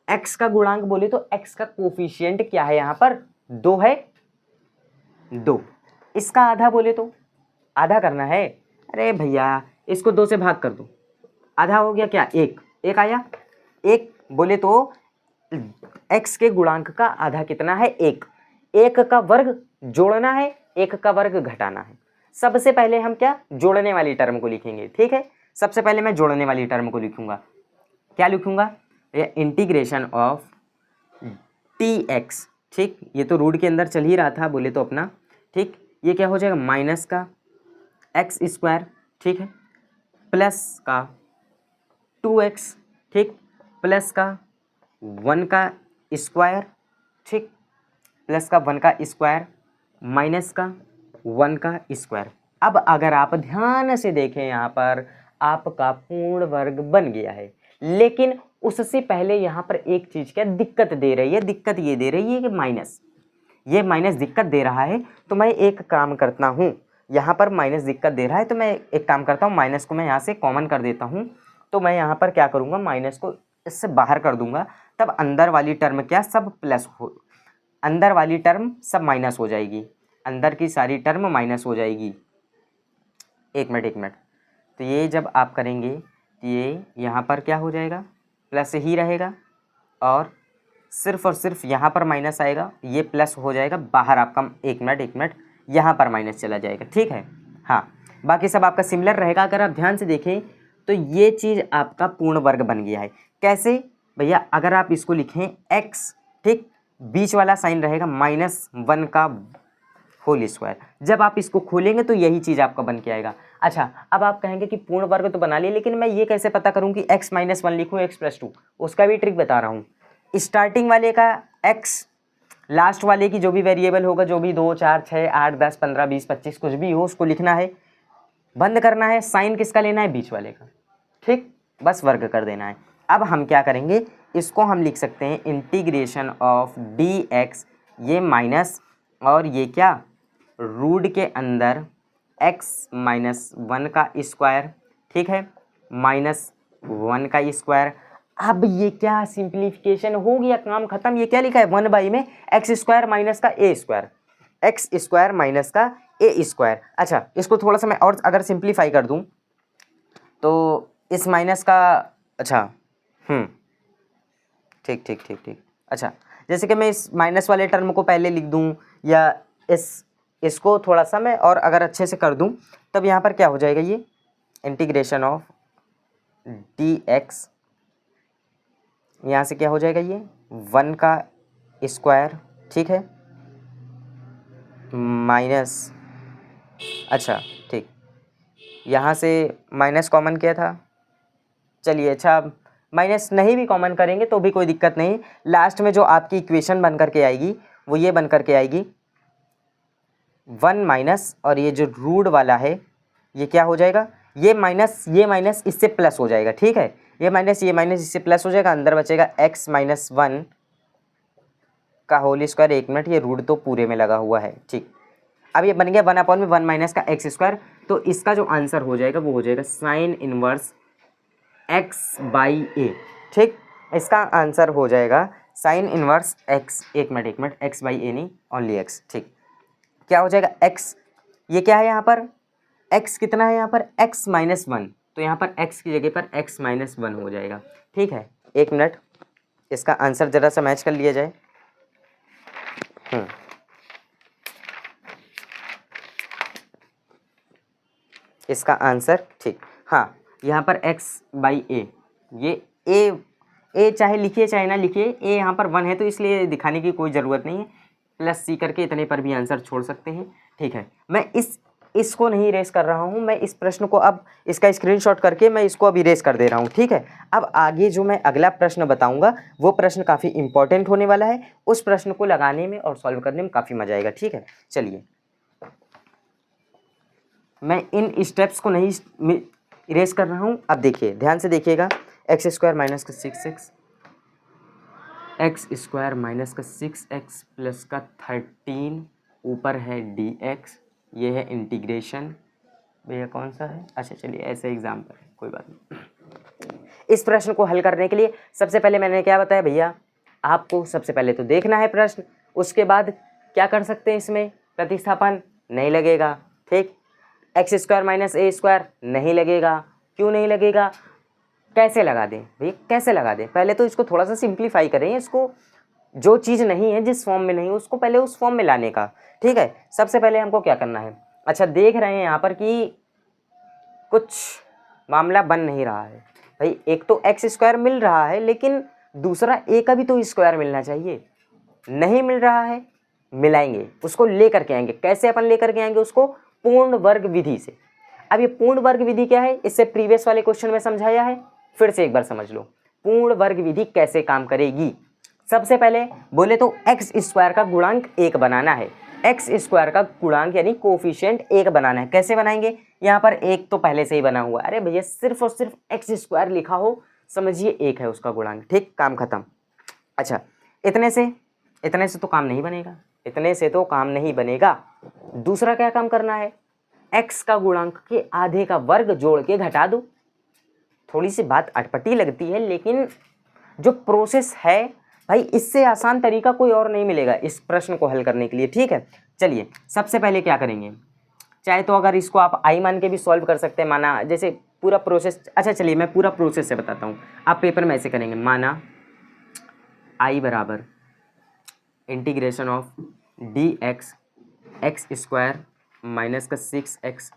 x का गुणांक बोले तो x का कोफिशिएंट क्या है, यहाँ पर 2 है, 2, इसका आधा बोले तो आधा करना है, अरे भैया इसको 2 से भाग कर दो, आधा हो गया क्या, 1 आया, 1 बोले तो x के गुणांक का आधा कितना है, 1 का वर्ग जोड़ना है, 1 का वर्ग घटाना है। सबसे पहले हम क्या, जोड़ने वाली टर्म को लिखेंगे, ठीक है। सबसे पहले मैं जोड़ने वाली टर्म को लिखूंगा, क्या लिखूंगा, ये इंटीग्रेशन ऑफ dx, ठीक, ये तो रूट के अंदर चल ही रहा था बोले तो अपना, ठीक, ये क्या हो जाएगा, माइनस का एक्स स्क्वायर, ठीक है, प्लस का 2x, ठीक, प्लस का 1 का स्क्वायर, ठीक, प्लस का 1 का स्क्वायर, माइनस का 1 का स्क्वायर। अब अगर आप ध्यान से देखें यहाँ पर आपका पूर्ण वर्ग बन गया है, लेकिन उससे पहले यहाँ पर एक चीज़ क्या दिक्कत दे रही है, दिक्कत ये दे रही है कि ये माइनस दिक्कत दे रहा है, तो मैं एक काम करता हूँ, यहाँ पर माइनस दिक्कत दे रहा है तो मैं एक काम करता हूँ, माइनस को मैं यहाँ से कॉमन कर देता हूँ, तो मैं यहाँ पर क्या करूँगा, माइनस को इससे बाहर कर दूंगा, तब अंदर वाली टर्म क्या सब प्लस हो, अंदर वाली टर्म सब माइनस हो जाएगी, अंदर की सारी टर्म माइनस हो जाएगी। एक मिनट, तो ये जब आप करेंगे तो ये यहाँ पर क्या हो जाएगा, प्लस ही रहेगा, और सिर्फ यहाँ पर माइनस आएगा, ये प्लस हो जाएगा बाहर आपका, एक मिनट यहाँ पर माइनस चला जाएगा, ठीक है। हाँ, बाकी सब आपका सिमिलर रहेगा। अगर आप ध्यान से देखें तो ये चीज़ आपका पूर्ण वर्ग बन गया है। कैसे भैया, अगर आप इसको लिखें x, ठीक, बीच वाला साइन रहेगा -1 का होल स्क्वायर, जब आप इसको खोलेंगे तो यही चीज़ आपका बन के आएगा। अच्छा, अब आप कहेंगे कि पूर्ण वर्ग तो बना लिया, लेकिन मैं ये कैसे पता करूं कि x -1 लिखूं x + 2, उसका भी ट्रिक बता रहा हूं। स्टार्टिंग वाले का x, लास्ट वाले की जो भी वेरिएबल होगा, जो भी 2 4 6 8 10 15 20 25 कुछ भी हो, उसको लिखना है, बंद करना है, साइन किसका लेना है, बीच वाले का, ठीक, बस वर्ग कर देना है। अब हम क्या करेंगे, इसको हम लिख सकते हैं इंटीग्रेशन ऑफ dx, ये माइनस और ये क्या, रूट के अंदर x -1 का स्क्वायर, ठीक है, -1 का स्क्वायर। अब ये क्या सिंप्लीफिकेशन हो गया, काम खत्म। ये क्या लिखा है, 1 में एक्स स्क्वायर माइनस का ए स्क्वायर, एक्स स्क्वायर माइनस का ए स्क्वायर। अच्छा, इसको थोड़ा सा मैं और अगर सिंप्लीफाई कर दूं तो इस माइनस का, अच्छा ठीक, अच्छा, जैसे कि मैं इस माइनस वाले टर्म को पहले लिख दूं, या इसको थोड़ा सा मैं और अगर अच्छे से कर दूं, तब यहाँ पर क्या हो जाएगा, ये इंटीग्रेशन ऑफ dx, यहाँ से क्या हो जाएगा, ये 1 का स्क्वायर, ठीक है, माइनस, अच्छा ठीक, यहाँ से माइनस कॉमन किया था, चलिए अच्छा माइनस नहीं भी कॉमन करेंगे तो भी कोई दिक्कत नहीं। लास्ट में जो आपकी इक्वेशन बन करके आएगी वो ये बन करके आएगी, 1 माइनस और ये जो रूट वाला है ये क्या हो जाएगा, ये माइनस इससे प्लस हो जाएगा, ठीक है, ये माइनस इससे प्लस हो जाएगा, अंदर बचेगा x -1 का होल स्क्वायर। एक मिनट, ये रूट तो पूरे में लगा हुआ है, ठीक। अब ये बन गया 1/1 माइनस का एक्स स्क्वायर, तो इसका जो आंसर हो जाएगा वो हो जाएगा साइन इनवर्स x/a, ठीक, इसका आंसर हो जाएगा साइन इनवर्स x, एक मिनट x/a नहीं, ओनली x, ठीक। क्या हो जाएगा x, ये क्या है यहाँ पर x कितना है, यहाँ पर x -1, तो यहाँ पर x की जगह पर x माइनस 1 हो जाएगा। ठीक है, एक मिनट, इसका आंसर ज़रा सा मैच कर लिया जाए। इसका आंसर ठीक, हाँ, यहाँ पर x बाई ए, ये a चाहे लिखिए चाहे ना लिखिए, a यहाँ पर 1 है तो इसलिए दिखाने की कोई ज़रूरत नहीं है, प्लस c करके इतने पर भी आंसर छोड़ सकते हैं। ठीक है, मैं इसको नहीं इरेज कर रहा हूँ, मैं इस प्रश्न को अब इसका स्क्रीनशॉट करके मैं इसको अब इरेज कर दे रहा हूँ। ठीक है, अब आगे जो मैं अगला प्रश्न बताऊँगा वो प्रश्न काफ़ी इंपॉर्टेंट होने वाला है, उस प्रश्न को लगाने में और सॉल्व करने में काफ़ी मजा आएगा। ठीक है, चलिए मैं इन स्टेप्स को नहीं इरेज कर रहा हूँ। अब देखिए, ध्यान से देखिएगा, एक्स स्क्वायर माइनस का 6x, एक्स स्क्वायर माइनस का 6x प्लस का 13, ऊपर है dx, ये है इंटीग्रेशन। भैया कौन सा है, अच्छा चलिए ऐसे एग्जाम्पल है, कोई बात नहीं। इस प्रश्न को हल करने के लिए सबसे पहले मैंने क्या बताया भैया, आपको सबसे पहले तो देखना है प्रश्न, उसके बाद क्या कर सकते हैं, इसमें प्रतिस्थापन नहीं लगेगा। ठीक, एक्स स्क्वायर माइनस ए स्क्वायर नहीं लगेगा, क्यों नहीं लगेगा, कैसे लगा दें भैया, कैसे लगा दें, पहले तो इसको थोड़ा सा सिंप्लीफाई करें, इसको जो चीज़ नहीं है, जिस फॉर्म में नहीं है, उसको पहले उस फॉर्म में लाने का। ठीक है, सबसे पहले हमको क्या करना है, अच्छा देख रहे हैं यहाँ पर कि कुछ मामला बन नहीं रहा है भाई, एक तो एक्स स्क्वायर मिल रहा है लेकिन दूसरा ए का भी तो स्क्वायर मिलना चाहिए, नहीं मिल रहा है, मिलाएंगे, उसको लेकर के आएंगे। कैसे अपन लेकर के आएंगे उसको, पूर्ण वर्ग विधि से। अब ये पूर्ण वर्ग विधि क्या है, इससे प्रीवियस वाले क्वेश्चन में समझाया है, फिर से एक बार समझ लो पूर्ण वर्ग विधि कैसे काम करेगी। सबसे पहले बोले तो एक्स स्क्वायर का गुणांक 1 बनाना है, एक्स स्क्वायर का गुणांक यानी कोफिशिएंट 1 बनाना है। कैसे बनाएंगे, यहाँ पर 1 तो पहले से ही बना हुआ है, अरे भैया सिर्फ और सिर्फ एक्स स्क्वायर लिखा हो, समझिए 1 है उसका गुणांक। ठीक, काम खत्म। अच्छा, इतने से तो काम नहीं बनेगा, इतने से तो काम नहीं बनेगा। दूसरा क्या काम करना है, x का गुणांक के आधे का वर्ग जोड़ के घटा दो। थोड़ी सी बात अटपटी लगती है लेकिन जो प्रोसेस है भाई, इससे आसान तरीका कोई और नहीं मिलेगा इस प्रश्न को हल करने के लिए। ठीक है, चलिए सबसे पहले क्या करेंगे, चाहे तो अगर इसको आप आई मान के भी सॉल्व कर सकते हैं, माना जैसे पूरा प्रोसेस, अच्छा चलिए मैं पूरा प्रोसेस से बताता हूँ, आप पेपर में ऐसे करेंगे, माना आई बराबर integration of dx x square minus का 6x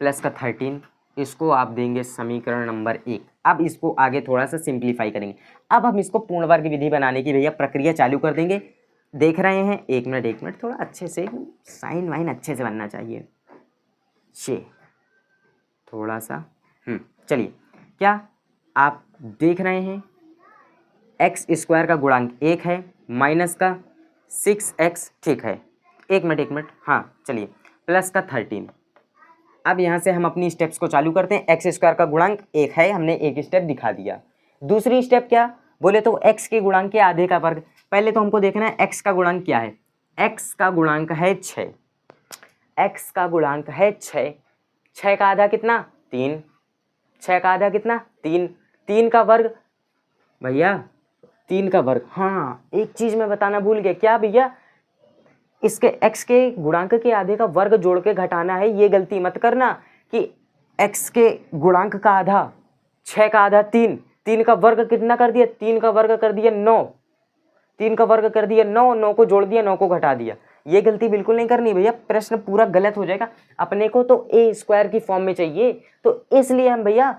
प्लस का 13, इसको आप देंगे समीकरण नंबर 1। अब इसको आगे थोड़ा सा सिंप्लीफाई करेंगे, अब हम इसको पूर्ण वर्ग विधि बनाने की भैया प्रक्रिया चालू कर देंगे। देख रहे हैं, एक मिनट थोड़ा अच्छे से साइन वाइन अच्छे से बनना चाहिए, थोड़ा सा चलिए, क्या आप देख रहे हैं, एक्स स्क्वायर का गुणांक 1 है, माइनस का 6x, ठीक है, एक मिनट, हाँ चलिए, प्लस का 13। अब यहाँ से हम अपनी स्टेप्स को चालू करते हैं। एक्स स्क्वायर का गुणांक 1 है, हमने एक स्टेप दिखा दिया। दूसरी स्टेप क्या बोले तो एक्स के गुणांक के आधे का वर्ग। पहले तो हमको देखना है एक्स का गुणांक क्या है, एक्स का गुणांक है 6, एक्स का गुणांक है 6, 6 का आधा कितना 3, 6 का आधा कितना 3, 3 का वर्ग भैया 3 का वर्ग। हाँ एक चीज़ मैं बताना भूल गया, क्या भैया, इसके x के गुणांक के आधे का वर्ग जोड़ के घटाना है। ये गलती मत करना कि x के गुणांक का आधा 6 का आधा 3, 3 का वर्ग कितना कर दिया, 3 का वर्ग कर दिया 9, 3 का वर्ग कर दिया 9, 9 को जोड़ दिया 9 को घटा दिया। ये गलती बिल्कुल नहीं करनी भैया, प्रश्न पूरा गलत हो जाएगा। अपने को तो ए स्क्वायर की फॉर्म में चाहिए, तो इसलिए हम भैया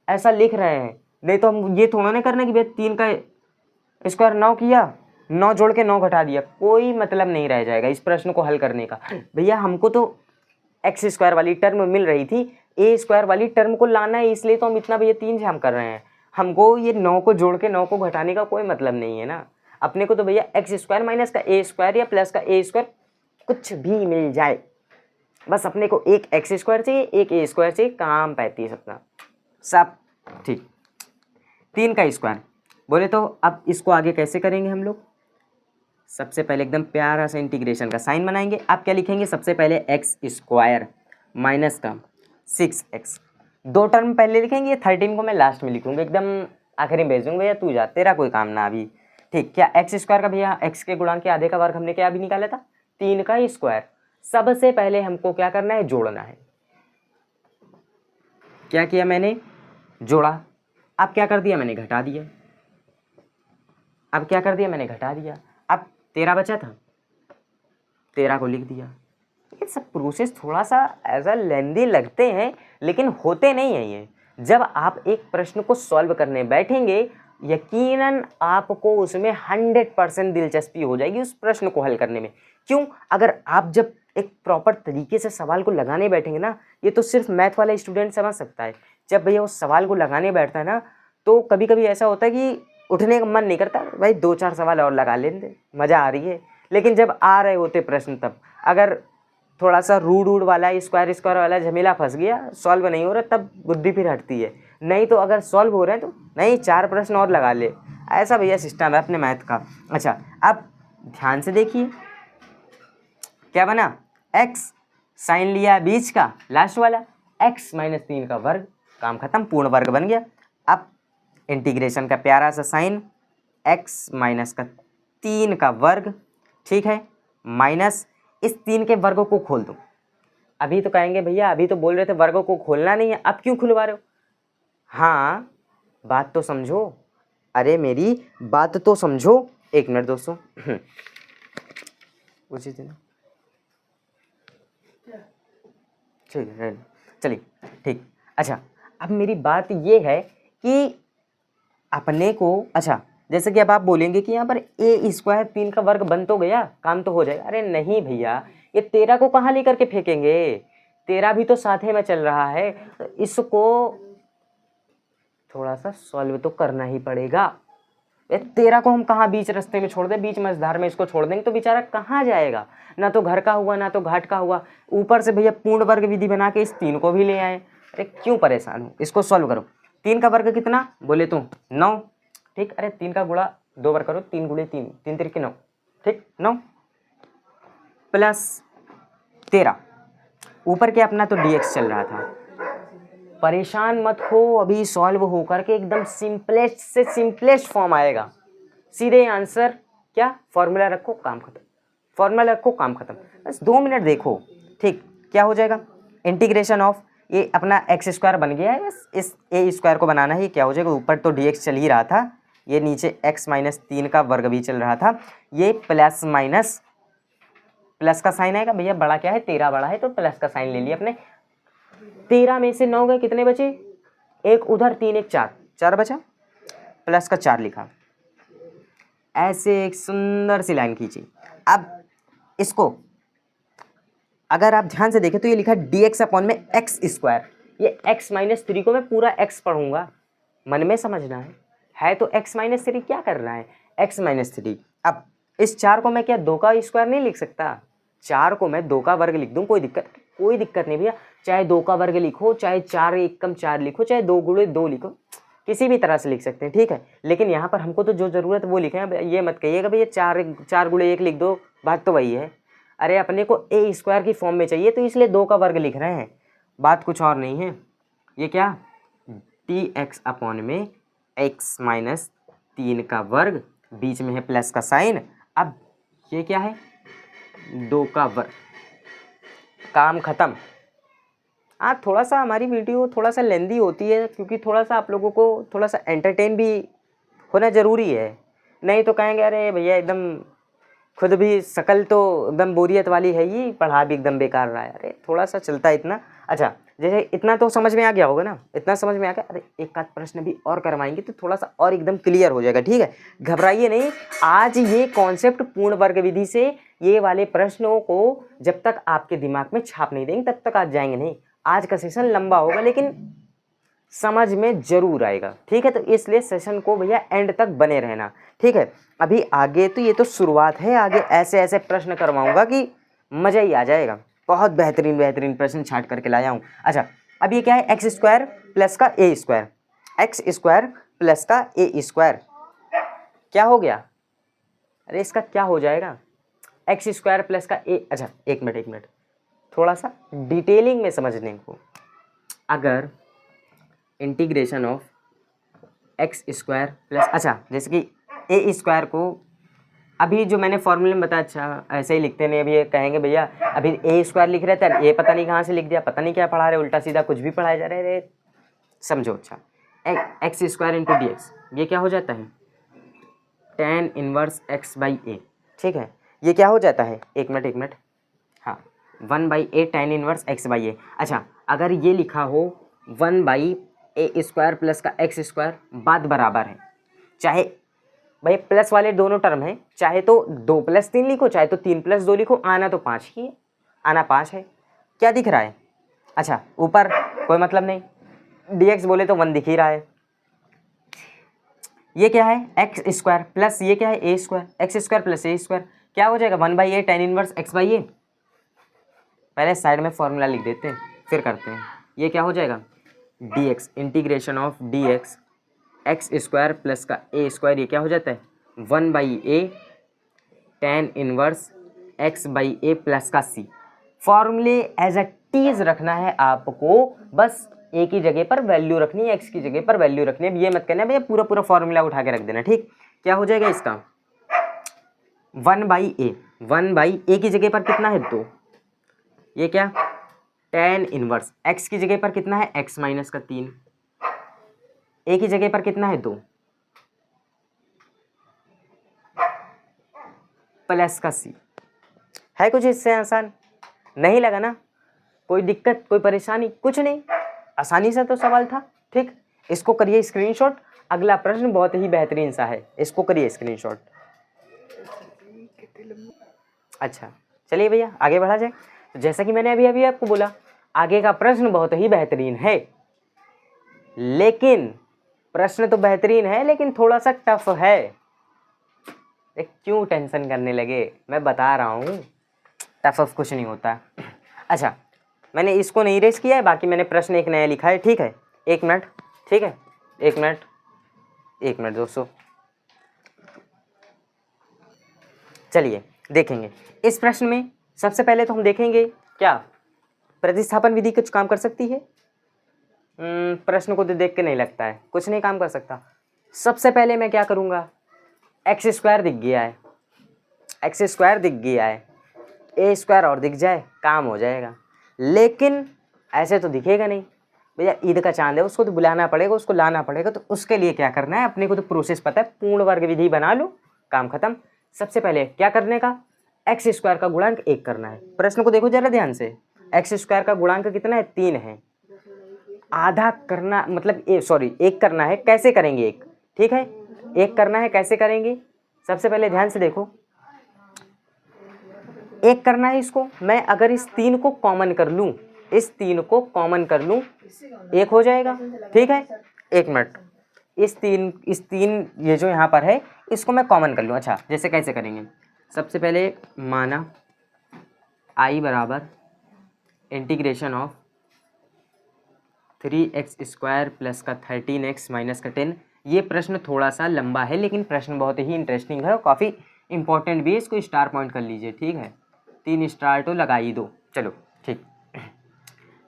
ऐसा लिख रहे हैं, नहीं तो हम ये थोड़ा नहीं करना कि भैया 3 का स्क्वायर 9 किया, 9 जोड़ के 9 घटा दिया, कोई मतलब नहीं रह जाएगा इस प्रश्न को हल करने का। भैया हमको तो एक्स स्क्वायर वाली टर्म मिल रही थी, ए स्क्वायर वाली टर्म को लाना है, इसलिए तो हम इतना भैया 3 जाम कर रहे हैं। हमको ये 9 को जोड़ के 9 को घटाने का कोई मतलब नहीं है ना। अपने को तो भैया एक्स स्क्वायर माइनस का ए स्क्वायर या प्लस का ए स्क्वायर कुछ भी मिल जाए, बस अपने को एक एक्स स्क्वायर चाहिए, एक ए स्क्वायर चाहिए, काम 35 अपना सब ठीक। 3 का स्क्वायर बोले तो अब इसको आगे कैसे करेंगे हम लोग, सबसे पहले एकदम प्यारा सा इंटीग्रेशन का साइन बनाएंगे। आप क्या लिखेंगे, सबसे पहले एक्स स्क्वायर माइनस का 6x, 2 टर्म पहले लिखेंगे, 13 को मैं लास्ट में लिखूंगा, एकदम आखिरी में भेज दूंगा, भैया तू जा, तेरा कोई काम ना अभी। ठीक, क्या एक्स स्क्वायर का भैया एक्स के गुणांक के आधे का वर्ग हमने क्या अभी निकाला था, 3 का स्क्वायर। सबसे पहले हमको क्या करना है, जोड़ना है। क्या किया मैंने, जोड़ा। अब क्या कर दिया मैंने, घटा दिया। अब क्या कर दिया मैंने, घटा दिया। अब 13 बचा था, 13 को लिख दिया। ये सब प्रोसेस थोड़ा सा ऐसा लेंदी लगते हैं, लेकिन होते नहीं हैं ये। जब आप एक प्रश्न को सॉल्व करने बैठेंगे, यकीनन आपको उसमें 100% दिलचस्पी हो जाएगी उस प्रश्न को हल करने में। क्यों? अगर आप जब एक प्रॉपर तरीके से सवाल को लगाने बैठेंगे ना, ये तो सिर्फ मैथ वाला स्टूडेंट समझ सकता है। जब भैया उस सवाल को लगाने बैठता है ना, तो कभी कभी ऐसा होता है कि उठने का मन नहीं करता, भाई 2-4 सवाल और लगा लेते, मज़ा आ रही है। लेकिन जब आ रहे होते प्रश्न, तब अगर थोड़ा सा रूड वाला स्क्वायर वाला झमेला फंस गया, सॉल्व नहीं हो रहा, तब बुद्धि फिर हटती है। नहीं तो अगर सॉल्व हो रहे हैं तो नहीं, 4 प्रश्न और लगा ले। ऐसा भैया सिस्टम है अपने मैथ का। अच्छा, अब ध्यान से देखिए क्या बना, x साइन लिया बीच का लास्ट वाला, x - 3 का वर्ग, काम खत्म, पूर्ण वर्ग बन गया। अब इंटीग्रेशन का प्यारा सा साइन, x - 3 का वर्ग, ठीक है, माइनस इस 3 के वर्गों को खोल दो। अभी तो कहेंगे भैया अभी तो बोल रहे थे वर्गों को खोलना नहीं है, अब क्यों खुलवा रहे हो? हाँ, बात तो समझो, अरे मेरी बात तो समझो। 1 मिनट दोस्तों, पूछिए थे ना, ठीक है, चलिए ठीक। अच्छा, अब मेरी बात ये है कि अपने को, अच्छा जैसे कि अब आप बोलेंगे कि यहाँ पर a² 3 का वर्ग बन तो गया, काम तो हो जाएगा। अरे नहीं भैया, ये 13 को कहाँ लेकर के फेंकेंगे, 13 भी तो साथ में चल रहा है, तो इसको थोड़ा सा सॉल्व तो करना ही पड़ेगा। ये 13 को हम कहाँ बीच रास्ते में छोड़ दें, बीच मझधार में इसको छोड़ देंगे तो बेचारा कहाँ जाएगा, ना तो घर का हुआ ना तो घाट का हुआ। ऊपर से भैया पूर्ण वर्ग विधि बना के इस 3 को भी ले आए। अरे क्यों परेशान हो, इसको सॉल्व करो। 3 का वर्ग कितना बोले तो 9, ठीक। अरे 3 का गुणा 2 बार करो, 3 × 3, 3 × 9, ठीक, 9 प्लस 13, ऊपर के अपना तो dx चल रहा था। परेशान मत हो, अभी सॉल्व होकर के एकदम सिंपलेस्ट से सिंपलेस्ट फॉर्म आएगा, सीधे आंसर। क्या फॉर्मूला रखो, काम खत्म, फॉर्मूला रखो, काम खत्म, बस 2 मिनट देखो, ठीक। क्या हो जाएगा, इंटीग्रेशन ऑफ ये अपना x² बन गया है, बस इस a² को बनाना ही। क्या हो जाएगा, ऊपर तो dx चल ही रहा था, ये नीचे x - 3 का वर्ग भी चल रहा था, ये प्लस माइनस प्लस का साइन आएगा। भैया बड़ा क्या है, 13 बड़ा है तो प्लस का साइन ले लिया अपने। 13 में से 9 गए, कितने बचे, 1 उधर, 3 1 4, 4 बचा, प्लस का 4 लिखा। ऐसे एक सुंदर सी लाइन खींची। अब इसको अगर आप ध्यान से देखें तो ये लिखा dx में x², ये x - 3 को मैं पूरा x पढ़ूंगा, मन में समझना है तो x - 3 क्या करना है, x - 3। अब इस 4 को मैं क्या 2 का स्क्वायर नहीं लिख सकता, 4 को मैं 2 का वर्ग लिख दूं, कोई दिक्कत नहीं भैया। चाहे 2 का वर्ग लिखो, चाहे 4 × 4 लिखो, चाहे 2 × 2 लिखो, किसी भी तरह से लिख सकते हैं, ठीक है। लेकिन यहाँ पर हमको तो जो ज़रूरत है वो लिखें। ये मत कहिएगा भैया 4 × 1 लिख दो, बात तो वही है। अरे अपने को a² की फॉर्म में चाहिए तो इसलिए 2 का वर्ग लिख रहे हैं, बात कुछ और नहीं है। ये क्या, dx में x - 3 का वर्ग, बीच में है प्लस का साइन। अब ये क्या है, 2 का वर्ग, काम खत्म। हाँ, थोड़ा सा हमारी वीडियो थोड़ा सा लेंदी होती है, क्योंकि थोड़ा सा आप लोगों को थोड़ा सा एंटरटेन भी होना ज़रूरी है। नहीं तो कहेंगे अरे भैया एकदम खुद भी शकल तो एकदम बोरियत वाली है, ये पढ़ा भी एकदम बेकार रहा है। अरे थोड़ा सा चलता है इतना। अच्छा, जैसे इतना तो समझ में आ गया होगा ना, इतना समझ में आ गया। अरे एक आध प्रश्न भी और करवाएंगे तो थोड़ा सा और एकदम क्लियर हो जाएगा, ठीक है, घबराइए नहीं। आज ये कॉन्सेप्ट पूर्ण वर्ग विधि से ये वाले प्रश्नों को जब तक आपके दिमाग में छाप नहीं देंगे तब तक आज जाएंगे नहीं। आज का सेशन लंबा होगा लेकिन समझ में जरूर आएगा, ठीक है। तो इसलिए सेशन को भैया एंड तक बने रहना, ठीक है। अभी आगे तो ये तो शुरुआत है, आगे ऐसे ऐसे प्रश्न करवाऊंगा कि मज़ा ही आ जाएगा। बहुत बेहतरीन प्रश्न छाट करके लाया हूँ। अच्छा, अब ये क्या है, x² प्लस का a², x² प्लस का a², क्या हो गया, अरे इसका क्या हो जाएगा, x² प्लस का a। अच्छा एक मिनट, थोड़ा सा डिटेलिंग में समझने को, अगर इंटीग्रेशन ऑफ x² प्लस, अच्छा जैसे कि a² को अभी जो मैंने फॉर्मूले में बताया, अच्छा ऐसे ही लिखते नहीं। अभी ये कहेंगे भैया अभी a² लिख रहे थे, ये पता नहीं कहाँ से लिख दिया, पता नहीं क्या पढ़ा रहे, उल्टा सीधा कुछ भी पढ़ाया जा रहा है। समझो। अच्छा, x square into D x, ये क्या हो जाता है, tan इनवर्स एक्स बाई ए। ठीक है, ये क्या हो जाता है, एक मिनट, हाँ, 1/a tan inverse x by a. अच्छा, अगर ये लिखा हो 1/a स्क्वायर प्लस का एक्स स्क्वायर, बात बराबर है। चाहे भाई प्लस वाले दोनों टर्म हैं, चाहे तो 2 + 3 लिखो, चाहे तो 3 + 2 लिखो, आना तो 5 ही है, आना 5 है। क्या दिख रहा है, अच्छा ऊपर कोई मतलब नहीं, dx बोले तो 1 दिख ही रहा है। ये क्या है, एक्स स्क्वायर प्लस ये क्या है, a square, x square plus a square, क्या हो जाएगा 1/a tan inverse x by a. पहले साइड में फॉर्मूला लिख देते हैं फिर करते हैं। ये क्या हो जाएगा, dx integration of dx x square plus का ए स्क्वायर, ये क्या हो जाता है 1/a tan inverse x by A plus का सी। फॉर्मूले एज अ टीज रखना है आपको, बस एक ही जगह पर वैल्यू रखनी है, एक्स की जगह पर वैल्यू रखनी है। ये मत करना भैया पूरा फॉर्मूला उठा के रख देना, ठीक। क्या हो जाएगा इसका 1/a की जगह पर कितना है 2, ये क्या tan इनवर्स एक्स की जगह पर कितना है x माइनस का 3, ए की जगह पर कितना है 2 प्लस का सी। है कुछ इससे आसान, नहीं लगा ना, कोई दिक्कत कोई परेशानी कुछ नहीं, आसानी से तो सवाल था, ठीक। इसको करिए स्क्रीनशॉट। अगला प्रश्न बहुत ही बेहतरीन सा है, इसको करिए स्क्रीनशॉट। अच्छा चलिए भैया आगे बढ़ा जाए। तो जैसा कि मैंने अभी आपको बोला, आगे का प्रश्न बहुत ही बेहतरीन है, लेकिन प्रश्न तो बेहतरीन है लेकिन थोड़ा सा टफ है। क्यों टेंशन करने लगे, मैं बता रहा हूँ टफ कुछ नहीं होता। अच्छा, मैंने इसको नहीं रेस किया है, बाकी मैंने प्रश्न एक नया लिखा है, ठीक है। एक मिनट, ठीक है, एक मिनट दोस्तों, चलिए देखेंगे इस प्रश्न में। सबसे पहले तो हम देखेंगे क्या प्रतिस्थापन विधि कुछ काम कर सकती है। प्रश्न को तो देख के नहीं लगता है कुछ नहीं काम कर सकता। सबसे पहले मैं क्या करूँगा, एक्स स्क्वायर दिख गया है, ए स्क्वायर और दिख जाए काम हो जाएगा। लेकिन ऐसे तो दिखेगा नहीं भैया, ईद का चांद है, उसको तो बुलाना पड़ेगा, उसको लाना पड़ेगा। तो उसके लिए क्या करना है, अपने को तो प्रोसेस पता है, पूर्ण वर्ग विधि बना लो, काम खत्म। सबसे पहले क्या करने का, एक्स स्क्वायर का गुणांक 1 करना है। प्रश्न को देखो जरा ध्यान से, एक्स स्क्वायर का गुणांक कितना है 3 है, आधा करना मतलब 1 करना है। कैसे करेंगे 1, ठीक है 1 करना है, कैसे करेंगे सबसे पहले ध्यान से देखो। 1 करना है इसको, मैं अगर इस 3 को कॉमन कर लूँ, 1 हो जाएगा, ठीक है। एक मिनट, इस तीन ये जो यहाँ पर है इसको मैं कॉमन कर लूँ। अच्छा जैसे कैसे करेंगे, सबसे पहले माना i बराबर integration of 3x square plus का 13x माइनस का 10। ये प्रश्न थोड़ा सा लंबा है लेकिन प्रश्न बहुत ही इंटरेस्टिंग है और काफ़ी इंपॉर्टेंट भी है, इसको स्टार पॉइंट कर लीजिए, ठीक है। 3 स्टार तो लगा ही दो, चलो ठीक।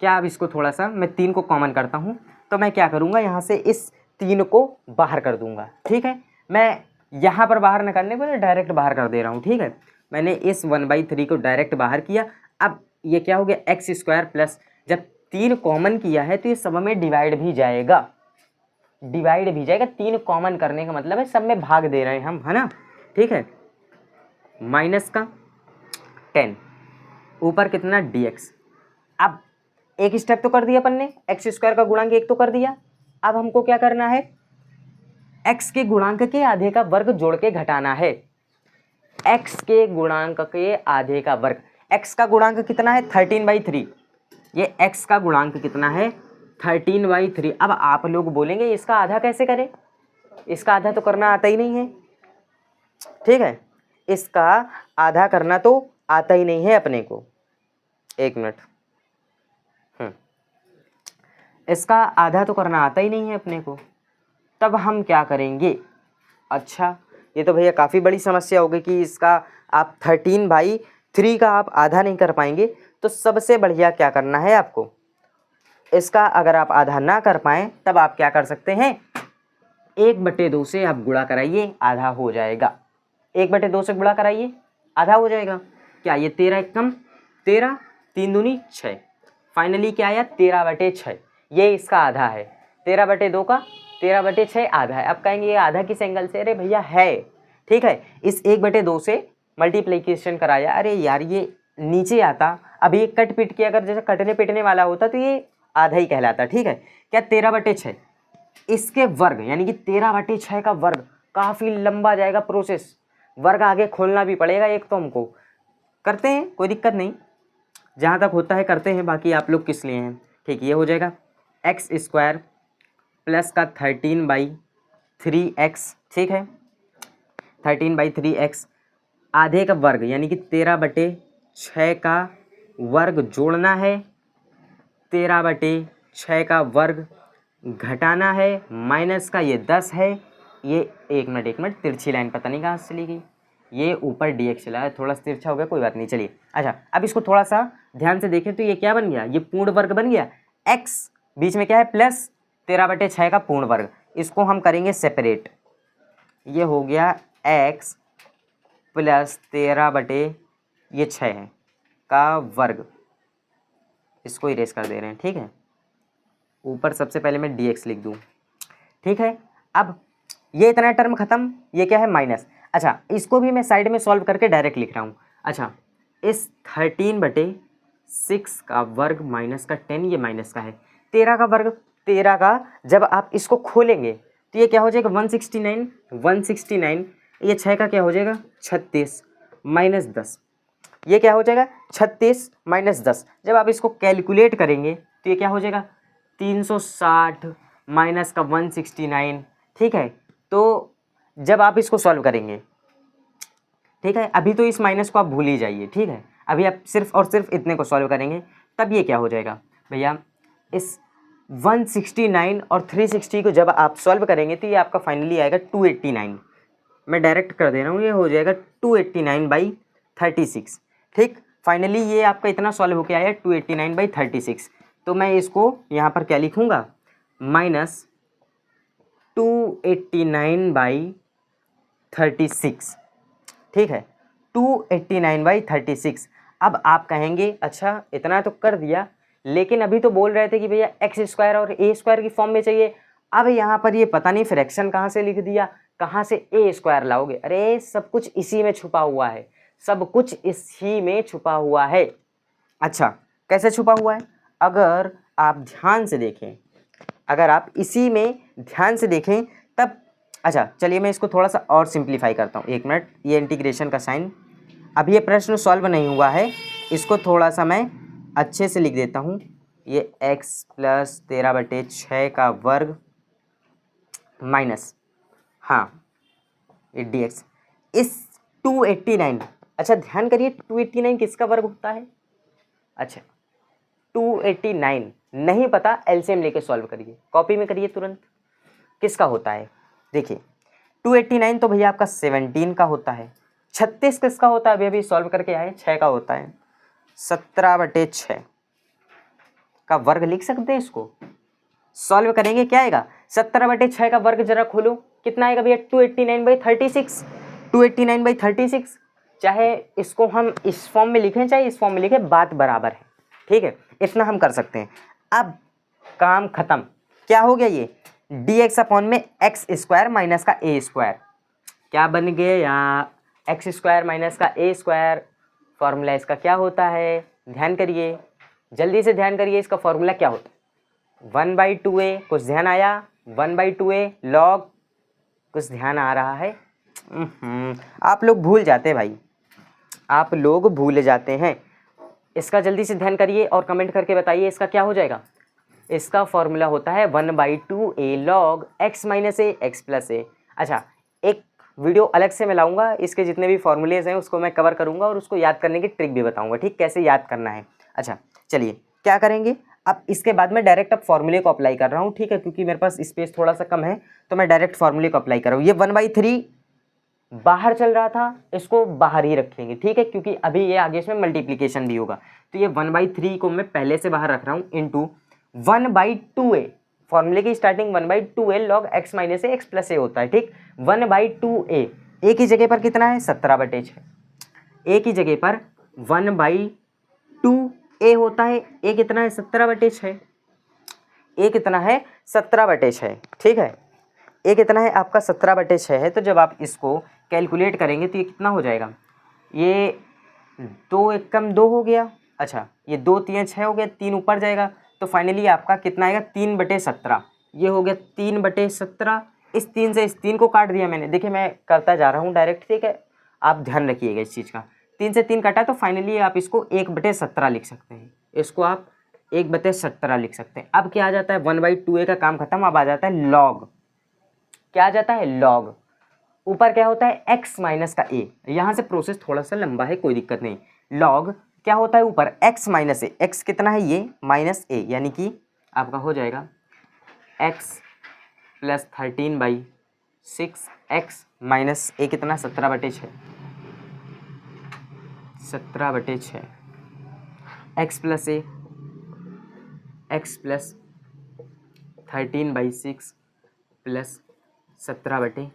क्या अब इसको थोड़ा सा मैं 3 को कॉमन करता हूँ, तो मैं क्या करूँगा, यहाँ से इस 3 को बाहर कर दूँगा, ठीक है। मैं यहाँ पर बाहर निकालने को डायरेक्ट बाहर कर दे रहा हूँ, ठीक है। मैंने इस 1/3 को डायरेक्ट बाहर किया। अब ये क्या हो गया, एक्स स्क्वायर प्लस, जब 3 कॉमन किया है तो ये सब में डिवाइड भी जाएगा, 3 कॉमन करने का मतलब है सब में भाग दे रहे हैं हम, है ना, ठीक है। माइनस का 10, ऊपर कितना dx। अब एक स्टेप तो कर दिया अपन ने, एक्स स्क्वायर का गुणांक 1 तो कर दिया। अब हमको क्या करना है, एक्स के गुणांक के आधे का वर्ग जोड़ के घटाना है। एक्स के गुणांक के आधे का वर्ग, एक्स का गुणांक कितना है 13/3, ये एक्स का गुणांक कितना है 13/3। अब आप लोग बोलेंगे इसका आधा कैसे करें, इसका आधा तो करना आता ही नहीं है, ठीक है। इसका आधा करना तो आता ही नहीं है अपने को, एक मिनट, इसका आधा तो करना आता ही नहीं है अपने को। तब हम क्या करेंगे, अच्छा ये तो भैया काफ़ी बड़ी समस्या होगी कि इसका आप 13/3 का आप आधा नहीं कर पाएंगे। तो सबसे बढ़िया क्या करना है आपको, इसका अगर आप आधा ना कर पाएँ तब आप क्या कर सकते हैं, 1/2 से आप गुणा कराइए, आधा हो जाएगा। 1/2 से गुणा कराइए, आधा हो जाएगा। क्या ये 13 एक कम 13, 3 दूनी 6, फाइनली क्या आया 13/6, ये इसका आधा है। 13/2 का 13/6 आधा है। अब कहेंगे ये आधा किस एंगल से, अरे भैया है, ठीक है, इस 1/2 से मल्टीप्लिकेशन कराया, अरे यार ये नीचे आता, अब ये कट पिट के अगर जैसे कटने पिटने वाला होता तो ये आधा ही कहलाता, ठीक है। क्या 13/6 इसके वर्ग यानी कि 13/6 का वर्ग, काफ़ी लंबा जाएगा प्रोसेस, वर्ग आगे खोलना भी पड़ेगा एक, तो हमको करते हैं, कोई दिक्कत नहीं, जहाँ तक होता है करते हैं, बाकी आप लोग किस लिए हैं, ठीक। ये हो जाएगा x² प्लस का 13/3x, ठीक है, 13/3x आधे का वर्ग यानी कि 13/6 का वर्ग जोड़ना है, 13/6 का वर्ग घटाना है, माइनस का ये 10 है, ये एक मिनट तिरछी लाइन पता नहीं कहाँ से चली गई, ये ऊपर dx चला है, थोड़ा सा तिरछा हो गया, कोई बात नहीं, चलिए। अच्छा अब इसको थोड़ा सा ध्यान से देखें तो ये क्या बन गया, ये पूर्ण वर्ग बन गया, x बीच में क्या है प्लस 13/6 का पूर्ण वर्ग, इसको हम करेंगे सेपरेट, ये हो गया x प्लस 13/6 है का वर्ग, इसको इरेज कर दे रहे हैं, ठीक है। ऊपर सबसे पहले मैं dx लिख दूँ, ठीक है। अब ये इतना टर्म खत्म, ये क्या है माइनस। अच्छा इसको भी मैं साइड में सॉल्व करके डायरेक्ट लिख रहा हूँ। अच्छा इस 13/6 का वर्ग माइनस का 10, ये माइनस का है, 13 का वर्ग, 13 का जब आप इसको खोलेंगे तो ये क्या हो जाएगा 169, ये 6 का क्या हो जाएगा 36 माइनस 10, ये क्या हो जाएगा 36 माइनस 10, जब आप इसको कैलकुलेट करेंगे तो ये क्या हो जाएगा 360 माइनस का 169, ठीक है। तो जब आप इसको सॉल्व करेंगे, ठीक है, अभी तो इस माइनस को आप भूल ही जाइए, ठीक है, अभी आप सिर्फ और सिर्फ इतने को सॉल्व करेंगे, तब ये क्या हो जाएगा भैया, इस 169 और 360 को जब आप सॉल्व करेंगे तो ये आपका फाइनली आएगा 289, मैं डायरेक्ट कर दे रहा हूँ, ये हो जाएगा 289/36, ठीक। फाइनली ये आपका इतना सॉल्व होके आया 289/36, तो मैं इसको यहाँ पर क्या लिखूँगा, माइनस 289/36, ठीक है, 289/36। अब आप कहेंगे अच्छा इतना तो कर दिया, लेकिन अभी तो बोल रहे थे कि भैया x² और a² की फॉर्म में चाहिए, अब यहाँ पर ये पता नहीं फ्रैक्शन कहाँ से लिख दिया, कहाँ से a² लाओगे, अरे सब कुछ इसी में छुपा हुआ है, सब कुछ इसी में छुपा हुआ है। अच्छा कैसे छुपा हुआ है, अगर आप ध्यान से देखें, अगर आप इसी में ध्यान से देखें तब, अच्छा चलिए मैं इसको थोड़ा सा और सिंप्लीफाई करता हूँ, एक मिनट, ये इंटीग्रेशन का साइन, अब ये प्रश्न सॉल्व नहीं हुआ है, इसको थोड़ा सा मैं अच्छे से लिख देता हूँ, ये x प्लस 13/6 का वर्ग माइनस, हाँ ये dx, इस 289, अच्छा ध्यान करिए 289 किसका वर्ग होता है, अच्छा 289 नहीं पता, एलसीएम लेके सॉल्व करिए, कॉपी में करिए तुरंत, किसका होता है, देखिए 289 तो भैया आपका 17 का होता है, 36 किसका होता है, अभी अभी सॉल्व करके आए, 6 का होता है, 17/6 का वर्ग लिख सकते हैं, इसको सॉल्व करेंगे क्या आएगा, 17/6 का वर्ग जरा खोलो, कितना आएगा भैया 289/36, 289/36, चाहे इसको हम इस फॉर्म में लिखें चाहे इस फॉर्म में लिखें, बात बराबर है, ठीक है, इतना हम कर सकते हैं। अब काम खत्म, क्या हो गया, ये dx में x² माइनस का a², क्या बन गया, x² माइनस का a², फॉर्मूला इसका क्या होता है, ध्यान करिए, जल्दी से ध्यान करिए, इसका फॉर्मूला क्या होता है, 1/2a, कुछ ध्यान आया, 1/2a log, कुछ ध्यान आ रहा है, आप लोग भूल जाते भाई, आप लोग भूल जाते हैं, इसका जल्दी से ध्यान करिए और कमेंट करके बताइए इसका क्या हो जाएगा, इसका फॉर्मूला होता है 1/2a log x minus a x plus a। अच्छा एक वीडियो अलग से मैं लाऊंगा, इसके जितने भी फॉर्मूलेज हैं उसको मैं कवर करूंगा और उसको याद करने की ट्रिक भी बताऊंगा, ठीक, कैसे याद करना है। अच्छा चलिए क्या करेंगे, अब इसके बाद मैं डायरेक्ट अब फॉर्मूले को अप्लाई कर रहा हूँ, ठीक है, क्योंकि मेरे पास स्पेस थोड़ा सा कम है तो मैं डायरेक्ट फॉर्मूले को अप्लाई कर रहा हूँ। ये 1/3 बाहर चल रहा था, इसको बाहर ही रखेंगे, ठीक है, क्योंकि अभी ये आगे इसमें मल्टीप्लिकेशन भी होगा, तो ये 1/3 को मैं पहले से बाहर रख रहा हूँ, इंटू 1/2a, फॉर्मूले की starting 1/2a log x minus a x plus a होता है, ठीक, 1/2a, ए की जगह पर कितना है 17/6, ए की जगह पर 1/2a होता है, ए कितना है 17/6, ए कितना है 17/6, ठीक है। ए कितना है आपका 17/6 है। तो जब आप इसको कैलकुलेट करेंगे तो ये कितना हो जाएगा, ये 2 एकम 2 हो गया, अच्छा ये 2 3 6 हो गया, 3 ऊपर जाएगा तो फाइनली आपका कितना आएगा 3/17, ये हो गया 3/17। इस 3 से इस 3 को काट दिया मैंने, देखिए मैं करता जा रहा हूँ डायरेक्ट, ठीक है, आप ध्यान रखिएगा इस चीज़ का। 3 से 3 कटा तो फाइनली आप इसको 1/17 लिख सकते हैं, इसको आप 1/17 लिख सकते हैं। अब क्या आ जाता है 1/2a का काम खत्म, अब आ जाता है लॉग। क्या आ जाता है लॉग, ऊपर क्या होता है x माइनस का a, यहाँ से प्रोसेस थोड़ा सा लंबा है कोई दिक्कत नहीं। लॉग क्या होता है ऊपर x माइनस a, x कितना है ये माइनस a, यानी कि आपका हो जाएगा x plus 13/6 x minus a कितना 17/6, 17/6 x plus a, x plus 13/6 plus 17/6।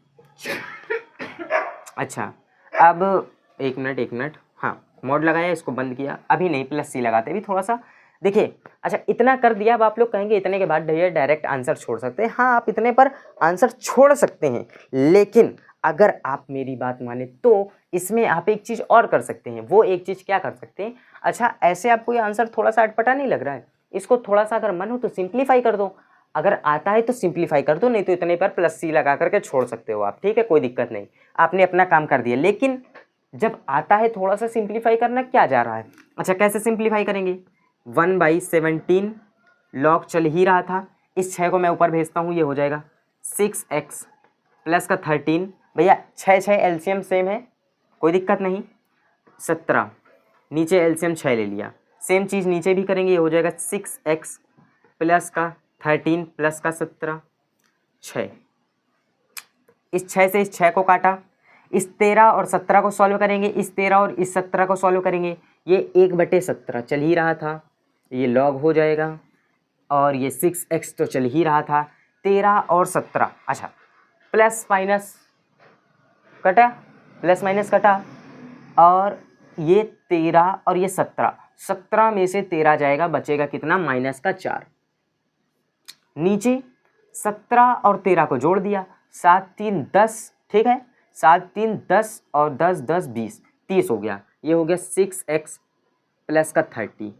अच्छा अब एक मिनट, हाँ मोड लगाया, इसको बंद किया, अभी नहीं प्लस सी लगाते, अभी थोड़ा सा देखिए। अच्छा इतना कर दिया, अब आप लोग कहेंगे इतने के बाद भैया डायरेक्ट आंसर छोड़ सकते हैं। हाँ आप इतने पर आंसर छोड़ सकते हैं, लेकिन अगर आप मेरी बात माने तो इसमें आप एक चीज़ और कर सकते हैं। वो एक चीज़ क्या कर सकते हैं, अच्छा ऐसे आपको ये आंसर थोड़ा सा अटपटा नहीं लग रहा है, इसको थोड़ा सा अगर मन हो तो सिंप्लीफाई कर दो, अगर आता है तो सिंप्लीफाई कर दो, नहीं तो इतने पर प्लस सी लगा करके छोड़ सकते हो आप, ठीक है, कोई दिक्कत नहीं, आपने अपना काम कर दिया। लेकिन जब आता है थोड़ा सा सिंप्लीफाई करना क्या जा रहा है, अच्छा कैसे सिंप्लीफाई करेंगे, 1/17 लॉग चल ही रहा था, इस 6 को मैं ऊपर भेजता हूँ, ये हो जाएगा 6x प्लस का 13, भैया 6 एलसीएम सेम है कोई दिक्कत नहीं, 17 नीचे एलसीएम 6 ले लिया, सेम चीज़ नीचे भी करेंगे, ये हो जाएगा 6x प्लस का 13 प्लस का 17 6, इस 6 से इस 6 को काटा, इस 13 और 17 को सॉल्व करेंगे, इस 13 और इस 17 को सॉल्व करेंगे, ये 1/17 चल ही रहा था, ये लॉग हो जाएगा, और ये 6x तो चल ही रहा था, 13 और 17, अच्छा प्लस माइनस कटा, प्लस माइनस कटा, और ये 13 और ये 17 में से 13 जाएगा, बचेगा कितना माइनस का 4, नीचे 17 और 13 को जोड़ दिया, 7 3 10, ठीक है, 7 3 10 और 10 10 20 30 हो गया, ये हो गया 6x प्लस का 30।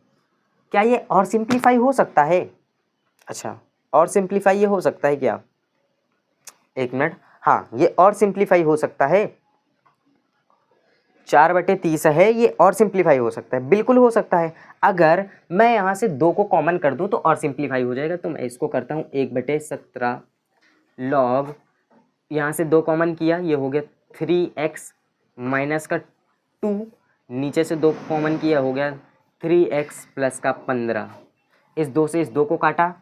क्या ये और सिंप्लीफाई हो सकता है, अच्छा और सिंप्लीफाई ये हो सकता है क्या, एक मिनट, हाँ ये और सिंप्लीफाई हो सकता है, 4/30 है, ये और सिंप्लीफाई हो सकता है, बिल्कुल हो सकता है। अगर मैं यहाँ से 2 को कॉमन कर दूँ तो और सिंप्लीफाई हो जाएगा, तो मैं इसको करता हूँ 1/17 लॉग, यहाँ से 2 कॉमन किया, ये हो गया 3x माइनस का 2, नीचे से 2 कॉमन किया, हो गया 3x प्लस का 15, इस 2 से इस 2 को काटा,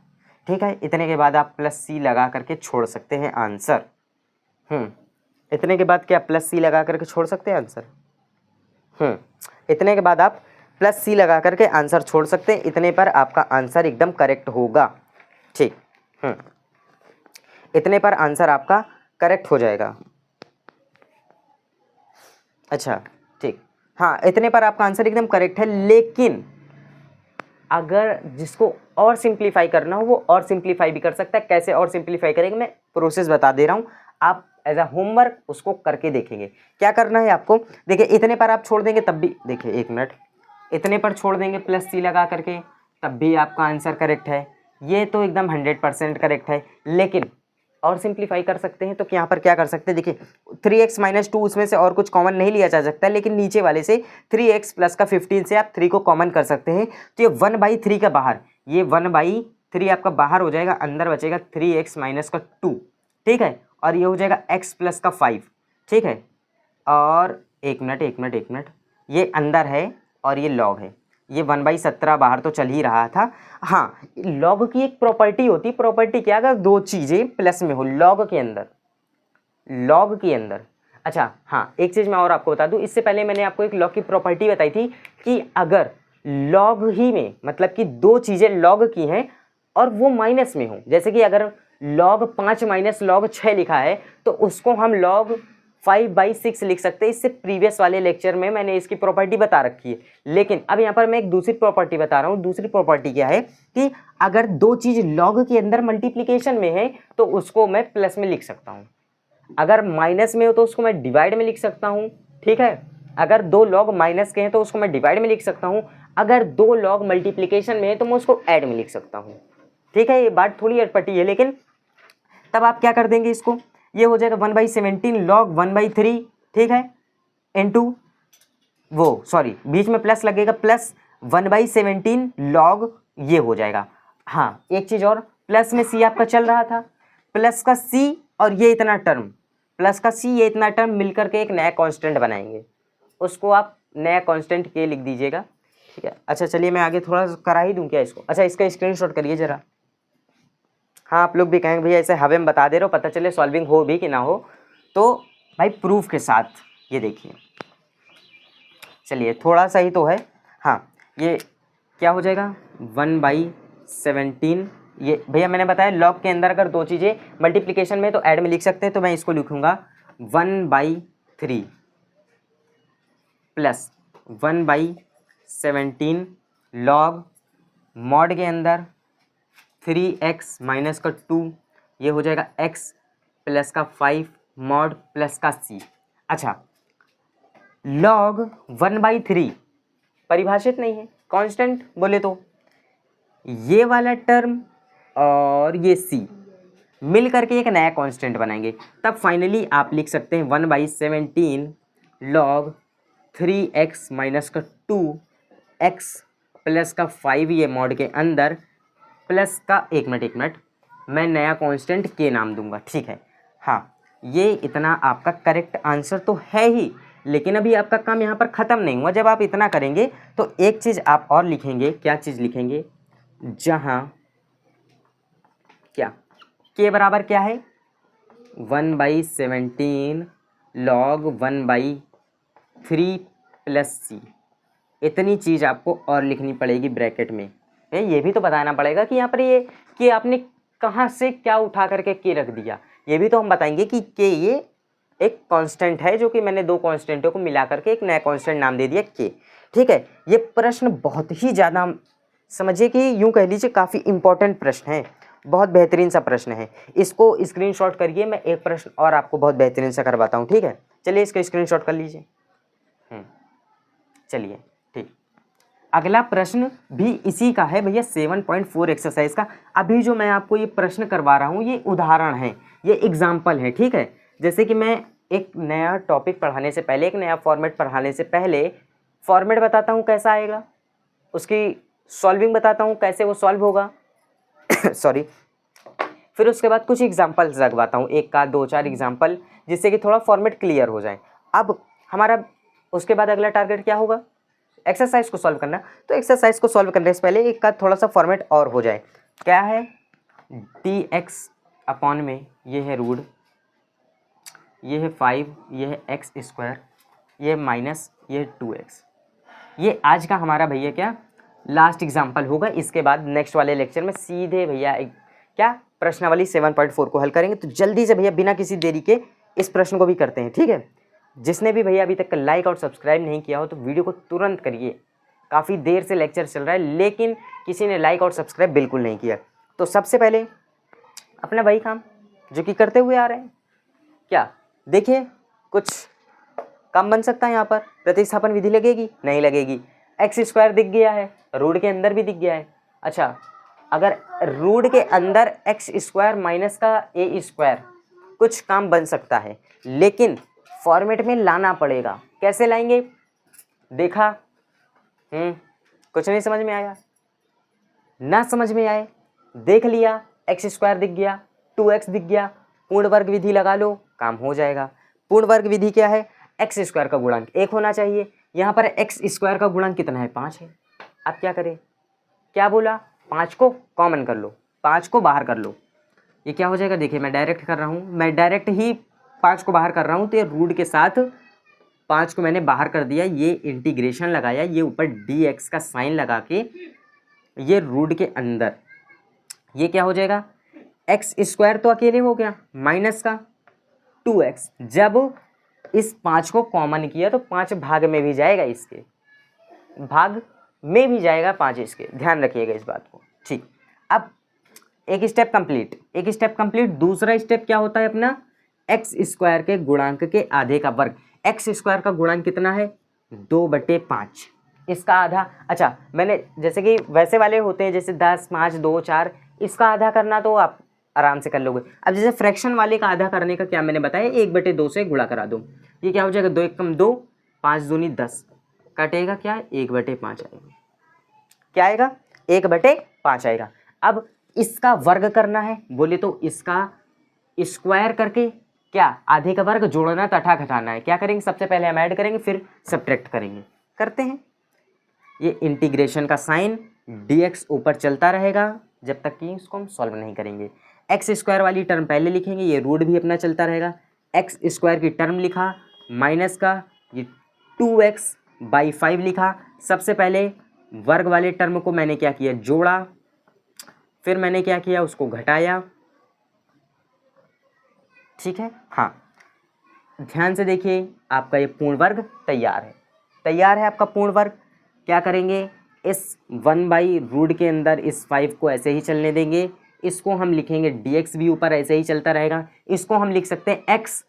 ठीक है। इतने के बाद आप प्लस सी लगा करके छोड़ सकते हैं आंसर, इतने के बाद क्या प्लस सी लगा करके छोड़ सकते हैं आंसर, इतने के बाद आप प्लस सी लगा करके आंसर छोड़ सकते हैं, इतने पर आपका आंसर एकदम करेक्ट होगा, ठीक, इतने पर आंसर आपका करेक्ट हो जाएगा, अच्छा ठीक, हाँ इतने पर आपका आंसर एकदम करेक्ट है। लेकिन अगर जिसको और सिंप्लीफाई करना हो वो और सिंप्लीफाई भी कर सकता है, कैसे और सिंप्लीफाई करेंगे मैं प्रोसेस बता दे रहा हूँ, आप एज अ होमवर्क उसको करके देखेंगे। क्या करना है आपको, देखिए इतने पर आप छोड़ देंगे तब भी, देखिए एक मिनट, इतने पर छोड़ देंगे प्लस सी लगा करके तब भी आपका आंसर करेक्ट है, ये तो एकदम 100% करेक्ट है। लेकिन और सिंप्लीफाई कर सकते हैं, तो यहाँ पर क्या कर सकते हैं, देखिए 3x माइनस 2 उसमें से और कुछ कॉमन नहीं लिया जा सकता है, लेकिन नीचे वाले से 3x प्लस का 15 से आप 3 को कॉमन कर सकते हैं, तो ये 1/3 का बाहर, ये 1/3 आपका बाहर हो जाएगा, अंदर बचेगा 3x माइनस का 2, ठीक है, और ये हो जाएगा x प्लस का 5, ठीक है, और एक मिनट, ये अंदर है और ये लॉग है, ये 1/17 बाहर तो चल ही रहा था। हाँ लॉग की एक प्रॉपर्टी होती है, प्रॉपर्टी क्या, अगर 2 चीज़ें प्लस में हो लॉग के अंदर, अच्छा हाँ एक चीज़ मैं और आपको बता दूं, इससे पहले मैंने आपको एक लॉग की प्रॉपर्टी बताई थी कि अगर लॉग ही में मतलब कि 2 चीज़ें लॉग की हैं और वो माइनस में हो, जैसे कि अगर log 5 माइनस log 6 लिखा है तो उसको हम log 5/6 लिख सकते हैं। इससे प्रीवियस वाले लेक्चर में मैंने इसकी प्रॉपर्टी बता रखी है, लेकिन अब यहाँ पर मैं एक दूसरी प्रॉपर्टी बता रहा हूँ। दूसरी प्रॉपर्टी क्या है कि अगर दो चीज़ लॉग के अंदर मल्टीप्लीकेशन में है तो उसको मैं प्लस में लिख सकता हूँ, अगर माइनस में हो तो उसको मैं डिवाइड में लिख सकता हूँ। ठीक है, अगर दो लॉग माइनस के हैं तो उसको मैं डिवाइड में लिख सकता हूँ, अगर दो लॉग मल्टीप्लीकेशन में है तो मैं उसको ऐड में लिख सकता हूँ। ठीक है, ये बात थोड़ी अटपटी है, लेकिन तब आप क्या कर देंगे, इसको ये हो जाएगा 1/17 लॉग 1/3, ठीक है, इनटू वो सॉरी बीच में प्लस लगेगा, प्लस 1/17 लॉग ये हो जाएगा। हाँ, एक चीज़ और, प्लस में सी आपका चल रहा था, प्लस का सी और ये इतना टर्म, प्लस का सी ये इतना टर्म मिलकर के एक नया कांस्टेंट बनाएंगे, उसको आप नया कांस्टेंट के लिख दीजिएगा। ठीक है, अच्छा चलिए मैं आगे थोड़ा करा ही दूँ क्या इसको। अच्छा, इसका स्क्रीनशॉट करिए ज़रा। हाँ, आप लोग भी कहेंगे भैया ऐसे हवे में बता दे रहे हो, पता चले सॉल्विंग हो भी कि ना हो, तो भाई प्रूफ के साथ ये देखिए। चलिए थोड़ा सा ही तो है। हाँ, ये क्या हो जाएगा 1/17, ये भैया मैंने बताया लॉग के अंदर अगर दो चीज़ें मल्टीप्लिकेशन में तो ऐड में लिख सकते हैं, तो मैं इसको लिखूँगा 1/3 प्लस 1/17 लॉग मॉड के अंदर 3x माइनस का 2, ये हो जाएगा x प्लस का 5 मॉड प्लस का c। अच्छा, लॉग 1/3 परिभाषित नहीं है, कांस्टेंट बोले तो ये वाला टर्म और ये c मिल करके एक नया कांस्टेंट बनाएंगे, तब फाइनली आप लिख सकते हैं 1/17 लॉग 3x माइनस का 2x प्लस का 5 ये मॉड के अंदर प्लस का एक मिनट मैं नया कांस्टेंट के नाम दूंगा। ठीक है, हाँ, ये इतना आपका करेक्ट आंसर तो है ही, लेकिन अभी आपका काम यहाँ पर ख़त्म नहीं हुआ। जब आप इतना करेंगे तो एक चीज़ आप और लिखेंगे, क्या चीज़ लिखेंगे, जहाँ क्या के बराबर क्या है 1/17 लॉग 1/3 प्लस c, इतनी चीज़ आपको और लिखनी पड़ेगी ब्रैकेट में। ये भी तो बताना पड़ेगा कि यहाँ पर ये कि आपने कहाँ से क्या उठा करके के रख दिया, ये भी तो हम बताएंगे कि के ये एक कांस्टेंट है, जो कि मैंने दो कांस्टेंटों को मिला करके एक नया कांस्टेंट नाम दे दिया के। ठीक है, ये प्रश्न बहुत ही ज़्यादा समझिए कि यूँ कह लीजिए काफ़ी इंपॉर्टेंट प्रश्न है, बहुत बेहतरीन सा प्रश्न है। इसको स्क्रीनशॉट करिए, मैं एक प्रश्न और आपको बहुत बेहतरीन सा करवाता हूँ। ठीक है, चलिए इसको स्क्रीनशॉट कर लीजिए। चलिए ठीक, अगला प्रश्न भी इसी का है भैया, 7.4 एक्सरसाइज का। अभी जो मैं आपको ये प्रश्न करवा रहा हूँ ये उदाहरण है, ये एग्जाम्पल है। ठीक है, जैसे कि मैं एक नया टॉपिक पढ़ाने से पहले, एक नया फॉर्मेट पढ़ाने से पहले फॉर्मेट बताता हूँ कैसा आएगा, उसकी सॉल्विंग बताता हूँ कैसे वो सॉल्व होगा सॉरी, फिर उसके बाद कुछ एग्जाम्पल्स लगवाता हूँ, एक का 2-4 एग्जाम्पल, जिससे कि थोड़ा फॉर्मेट क्लियर हो जाए। अब हमारा उसके बाद अगला टारगेट क्या होगा, एक्सरसाइज को सॉल्व करना। तो एक्सरसाइज को सॉल्व करने से पहले एक का थोड़ा सा फॉर्मेट और हो जाए। क्या है, dx अपॉन में ये है रूट, ये है 5, ये है x², ये माइनस ये है 2x। ये आज का हमारा भैया क्या लास्ट एग्जाम्पल होगा। इसके बाद नेक्स्ट वाले लेक्चर में सीधे भैया क्या प्रश्नावली 7.4 को हल करेंगे। तो जल्दी से भैया बिना किसी देरी के इस प्रश्न को भी करते हैं। ठीक है, जिसने भी भैया अभी तक लाइक और सब्सक्राइब नहीं किया हो तो वीडियो को तुरंत करिए। काफ़ी देर से लेक्चर चल रहा है लेकिन किसी ने लाइक और सब्सक्राइब बिल्कुल नहीं किया। तो सबसे पहले अपना वही काम जो कि करते हुए आ रहे हैं, क्या देखिए कुछ काम बन सकता है। यहाँ पर प्रतिस्थापन विधि लगेगी, नहीं लगेगी। x² दिख गया है, रूट के अंदर भी दिख गया है। अच्छा, अगर रूट के अंदर x² माइनस का a² कुछ काम बन सकता है, लेकिन फॉर्मेट में लाना पड़ेगा। कैसे लाएंगे, देखा, कुछ नहीं समझ में आया, ना समझ में आए, देख लिया, x² दिख गया, 2x दिख गया, पूर्ण वर्ग विधि लगा लो, काम हो जाएगा। पूर्ण वर्ग विधि क्या है, x² का गुणांक 1 होना चाहिए। यहाँ पर x² का गुणांक कितना है, 5 है। अब क्या करें, क्या बोला, 5 को कॉमन कर लो, 5 को बाहर कर लो। ये क्या हो जाएगा, देखिए मैं डायरेक्ट कर रहा हूँ, मैं डायरेक्ट ही 5 को बाहर कर रहा हूँ। तो ये रूट के साथ 5 को मैंने बाहर कर दिया, ये इंटीग्रेशन लगाया, ये ऊपर dx का साइन लगा के ये रूट के अंदर ये क्या हो जाएगा, x² तो अकेले हो गया, माइनस का 2x। जब इस 5 को कॉमन किया तो 5 भाग में भी जाएगा, इसके भाग में भी जाएगा 5 इसके, ध्यान रखिएगा इस बात को। ठीक, अब एक स्टेप कंप्लीट। दूसरा स्टेप क्या होता है अपना, एक्स स्क्वायर के गुणांक के आधे का वर्ग। एक्स स्क्वायर का गुणांक कितना है, 2/5, इसका आधा। अच्छा, मैंने जैसे कि वैसे वाले होते हैं जैसे 10, 5, 2, 4, इसका आधा करना तो आप आराम से कर लोगे। अब जैसे फ्रैक्शन वाले का आधा करने का क्या मैंने बताया, 1/2 से गुणा करा दो, ये क्या हो जाएगा, 2 एकम 2, 5 दूनी 10, कटेगा क्या, 1/5 आएगा। क्या आएगा, 1/5 आएगा। अब इसका वर्ग करना है, बोले तो इसका स्क्वायर करके क्या, आधे का वर्ग जोड़ना तथा घटाना है। क्या करेंगे, सबसे पहले हम ऐड करेंगे फिर सब्ट्रैक्ट करेंगे। करते हैं, ये इंटीग्रेशन का साइन dx ऊपर चलता रहेगा जब तक कि इसको हम सॉल्व नहीं करेंगे। एक्स स्क्वायर वाली टर्म पहले लिखेंगे, ये रूट भी अपना चलता रहेगा। एक्स स्क्वायर की टर्म लिखा, माइनस का ये 2x/5 लिखा। सबसे पहले वर्ग वाले टर्म को मैंने क्या किया, जोड़ा, फिर मैंने क्या किया, उसको घटाया। ठीक है, हाँ, ध्यान से देखिए, आपका ये पूर्ण वर्ग तैयार है आपका पूर्ण वर्ग। क्या करेंगे, इस 1/रूट के अंदर इस 5 को ऐसे ही चलने देंगे, इसको हम लिखेंगे dx भी ऊपर ऐसे ही चलता रहेगा। इसको हम लिख सकते हैं x,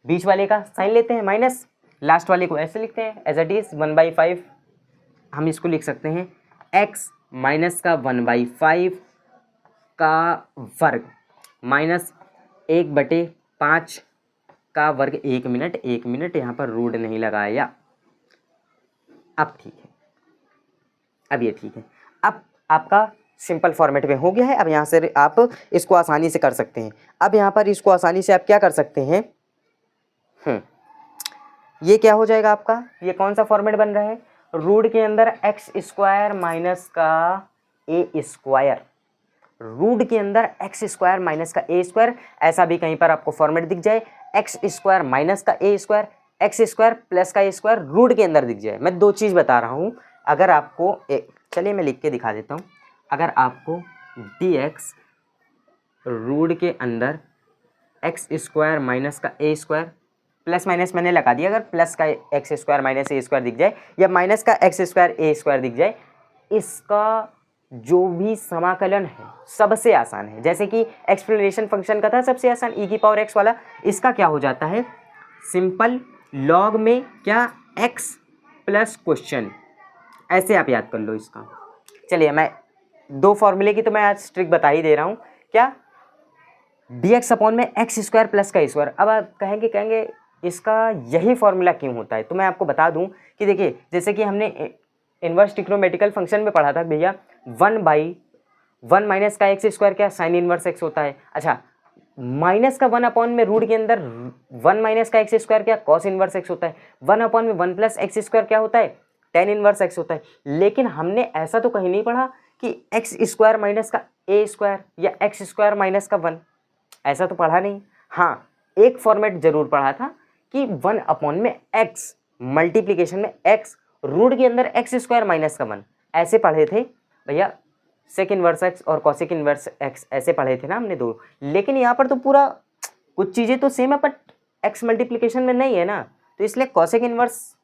बीच वाले का साइन लेते हैं माइनस, लास्ट वाले को ऐसे लिखते हैं एज इट इज 1/5। हम इसको लिख सकते हैं x माइनस का 1/5 का वर्ग माइनस 1/5 का वर्ग। 1 मिनट यहाँ पर रूट नहीं लगाया। अब ठीक है, अब ये ठीक है। अब आपका सिंपल फॉर्मेट में हो गया है। अब यहाँ से आप इसको आसानी से कर सकते हैं। अब यहाँ पर इसको आसानी से आप क्या कर सकते हैं, ये क्या हो जाएगा आपका, ये कौन सा फॉर्मेट बन रहा है, रूट के अंदर एक्स स्क्वायर माइनस का ए स्क्वायर, रूट के अंदर एक्स स्क्वायर माइनस का ए स्क्वायर। ऐसा भी कहीं पर आपको फॉर्मेट दिख जाए, एक्स स्क्वायर माइनस का ए स्क्वायर, एक्स स्क्वायर प्लस का ए स्क्वायर रूट के अंदर दिख जाए। मैं दो चीज़ बता रहा हूँ, अगर आपको चलिए मैं लिख के दिखा देता हूँ। अगर आपको dx रूट के अंदर एक्स स्क्वायर माइनस का ए स्क्वायर, प्लस माइनस मैंने लगा दिया, अगर प्लस का एक्स स्क्वायर माइनस ए स्क्वायर दिख जाए या माइनस का एक्स स्क्वायर ए स्क्वायर दिख जाए, इसका जो भी समाकलन है सबसे आसान है। जैसे कि एक्सप्लेनेशन फंक्शन का था सबसे आसान e की पावर x वाला, इसका क्या हो जाता है, सिंपल लॉग में क्या x प्लस क्वेश्चन, ऐसे आप याद कर लो इसका। चलिए मैं दो फॉर्मूले की तो मैं आज ट्रिक बता ही दे रहा हूँ। क्या, dx अपॉन में एक्स स्क्वायर प्लस का स्क्वायर। अब आप कहेंगे इसका यही फॉर्मूला क्यों होता है, तो मैं आपको बता दूं कि देखिए, जैसे कि हमने इन्वर्स ट्रिग्नोमेट्रिकल फंक्शन में पढ़ा था भैया, 1/1 माइनस का एक्स स्क्वायर क्या, साइन इनवर्स एक्स होता है। अच्छा, माइनस का 1 अपॉन में रूट के अंदर 1 माइनस का एक्स स्क्वायर क्या, कॉस इनवर्स एक्स होता है। 1 अपॉन में 1 प्लस एक्स स्क्वायर क्या होता है, टेन इनवर्स एक्स होता है। लेकिन हमने ऐसा तो कहीं नहीं पढ़ा कि एक्स स्क्वायर माइनस का ए स्क्वायर या एक्स स्क्वायर माइनस का 1, ऐसा तो पढ़ा नहीं। हाँ, एक फॉर्मेट जरूर पढ़ा था कि 1 अपॉन में एक्स, मल्टीप्लीकेशन में एक्स, रूट के अंदर एक्स स्क्वायर माइनस का 1, ऐसे पढ़े थे भैया। सेक इनवर्स एक्स और कॉसेक इनवर्स एक्स ऐसे पढ़े थे ना हमने दो। लेकिन यहाँ पर तो पूरा कुछ चीज़ें तो सेम है, बट एक्स मल्टीप्लीकेशन में नहीं है ना, तो इसलिए कॉसेक इनवर्स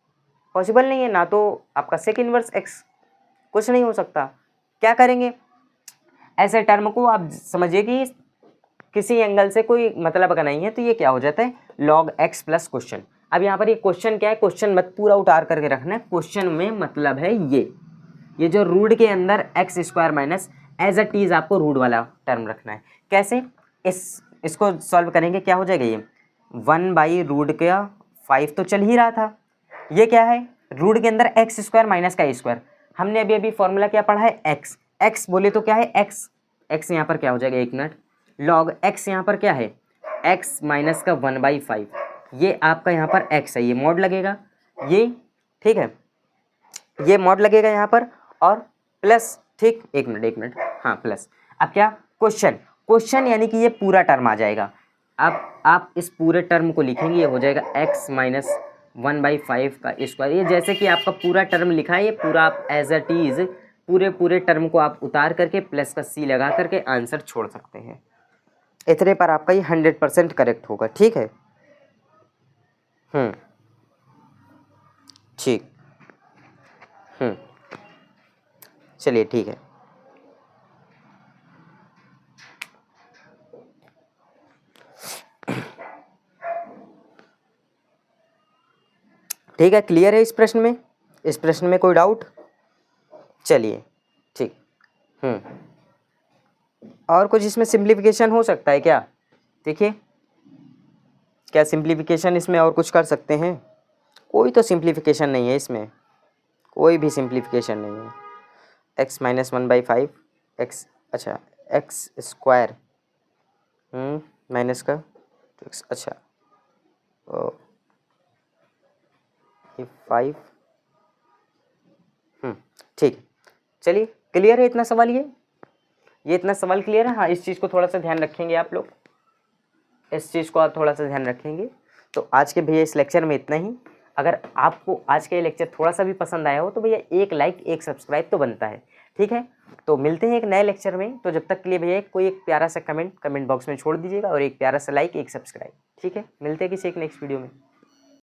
पॉसिबल नहीं है ना, तो आपका सेक इनवर्स एक्स कुछ नहीं हो सकता। क्या करेंगे, ऐसे टर्म को आप समझिए कि किसी एंगल से कोई मतलब का नहीं है, तो ये क्या हो जाता है, लॉग एक्स प्लस क्वेश्चन। अब यहाँ पर ये क्वेश्चन क्या है, क्वेश्चन मत पूरा उतार करके रखना है। क्वेश्चन में मतलब है ये जो रूट के अंदर एक्स स्क्वायर माइनस एज अ टीज आपको रूट वाला टर्म रखना है। कैसे, इसको सॉल्व करेंगे, क्या हो जाएगा, ये 1/रूट का 5 तो चल ही रहा था। ये क्या है, रूट के अंदर एक्स स्क्वायर माइनस का ए स्क्वायर। हमने अभी फॉर्मूला क्या पढ़ा है, एक्स बोले तो क्या है, एक्स यहाँ पर क्या हो जाएगा, 1 मिनट, लॉग एक्स यहाँ पर क्या है, एक्स माइनस का 1/5, ये आपका यहाँ पर एक्स है, ये मॉड लगेगा, ये ठीक है, ये मॉड लगेगा यहाँ पर, और प्लस, ठीक, 1 मिनट, हाँ प्लस। अब क्या, क्वेश्चन यानी कि ये पूरा टर्म आ जाएगा। अब आप इस पूरे टर्म को लिखेंगे, ये हो जाएगा एक्स माइनस 1/5 का स्क्वायर। ये जैसे कि आपका पूरा टर्म लिखा है, ये पूरा आप एज अ टीज पूरे टर्म को आप उतार करके प्लस का सी लगा करके आंसर छोड़ सकते हैं। इतने पर आपका ये 100% करेक्ट होगा, ठीक है। ठीक। चलिए ठीक है। ठीक है, क्लियर है इस प्रश्न में? इस प्रश्न में कोई डाउट? चलिए ठीक। और कुछ इसमें सिंप्लीफिकेशन हो सकता है क्या? देखिए, क्या सिंप्लीफिकेशन इसमें और कुछ कर सकते हैं? कोई तो सिंप्लीफिकेशन नहीं है इसमें, कोई भी सिंप्लीफिकेशन नहीं है। x माइनस 1/5 एक्स, अच्छा एक्स स्क्वायर माइनस का x, अच्छा ये 5। ठीक। चलिए क्लियर है इतना सवाल? ये इतना सवाल क्लियर है? हाँ, इस चीज़ को थोड़ा सा ध्यान रखेंगे आप लोग, इस चीज़ को आप थोड़ा सा ध्यान रखेंगे। तो आज के भैया इस लेक्चर में इतना ही। अगर आपको आज का ये लेक्चर थोड़ा सा भी पसंद आया हो तो भैया एक लाइक एक सब्सक्राइब तो बनता है, ठीक है? तो मिलते हैं एक नए लेक्चर में। तो जब तक के लिए भैया कोई एक प्यारा सा कमेंट बॉक्स में छोड़ दीजिएगा और एक प्यारा सा लाइक एक सब्सक्राइब, ठीक है? मिलते हैं किसी एक नेक्स्ट वीडियो में।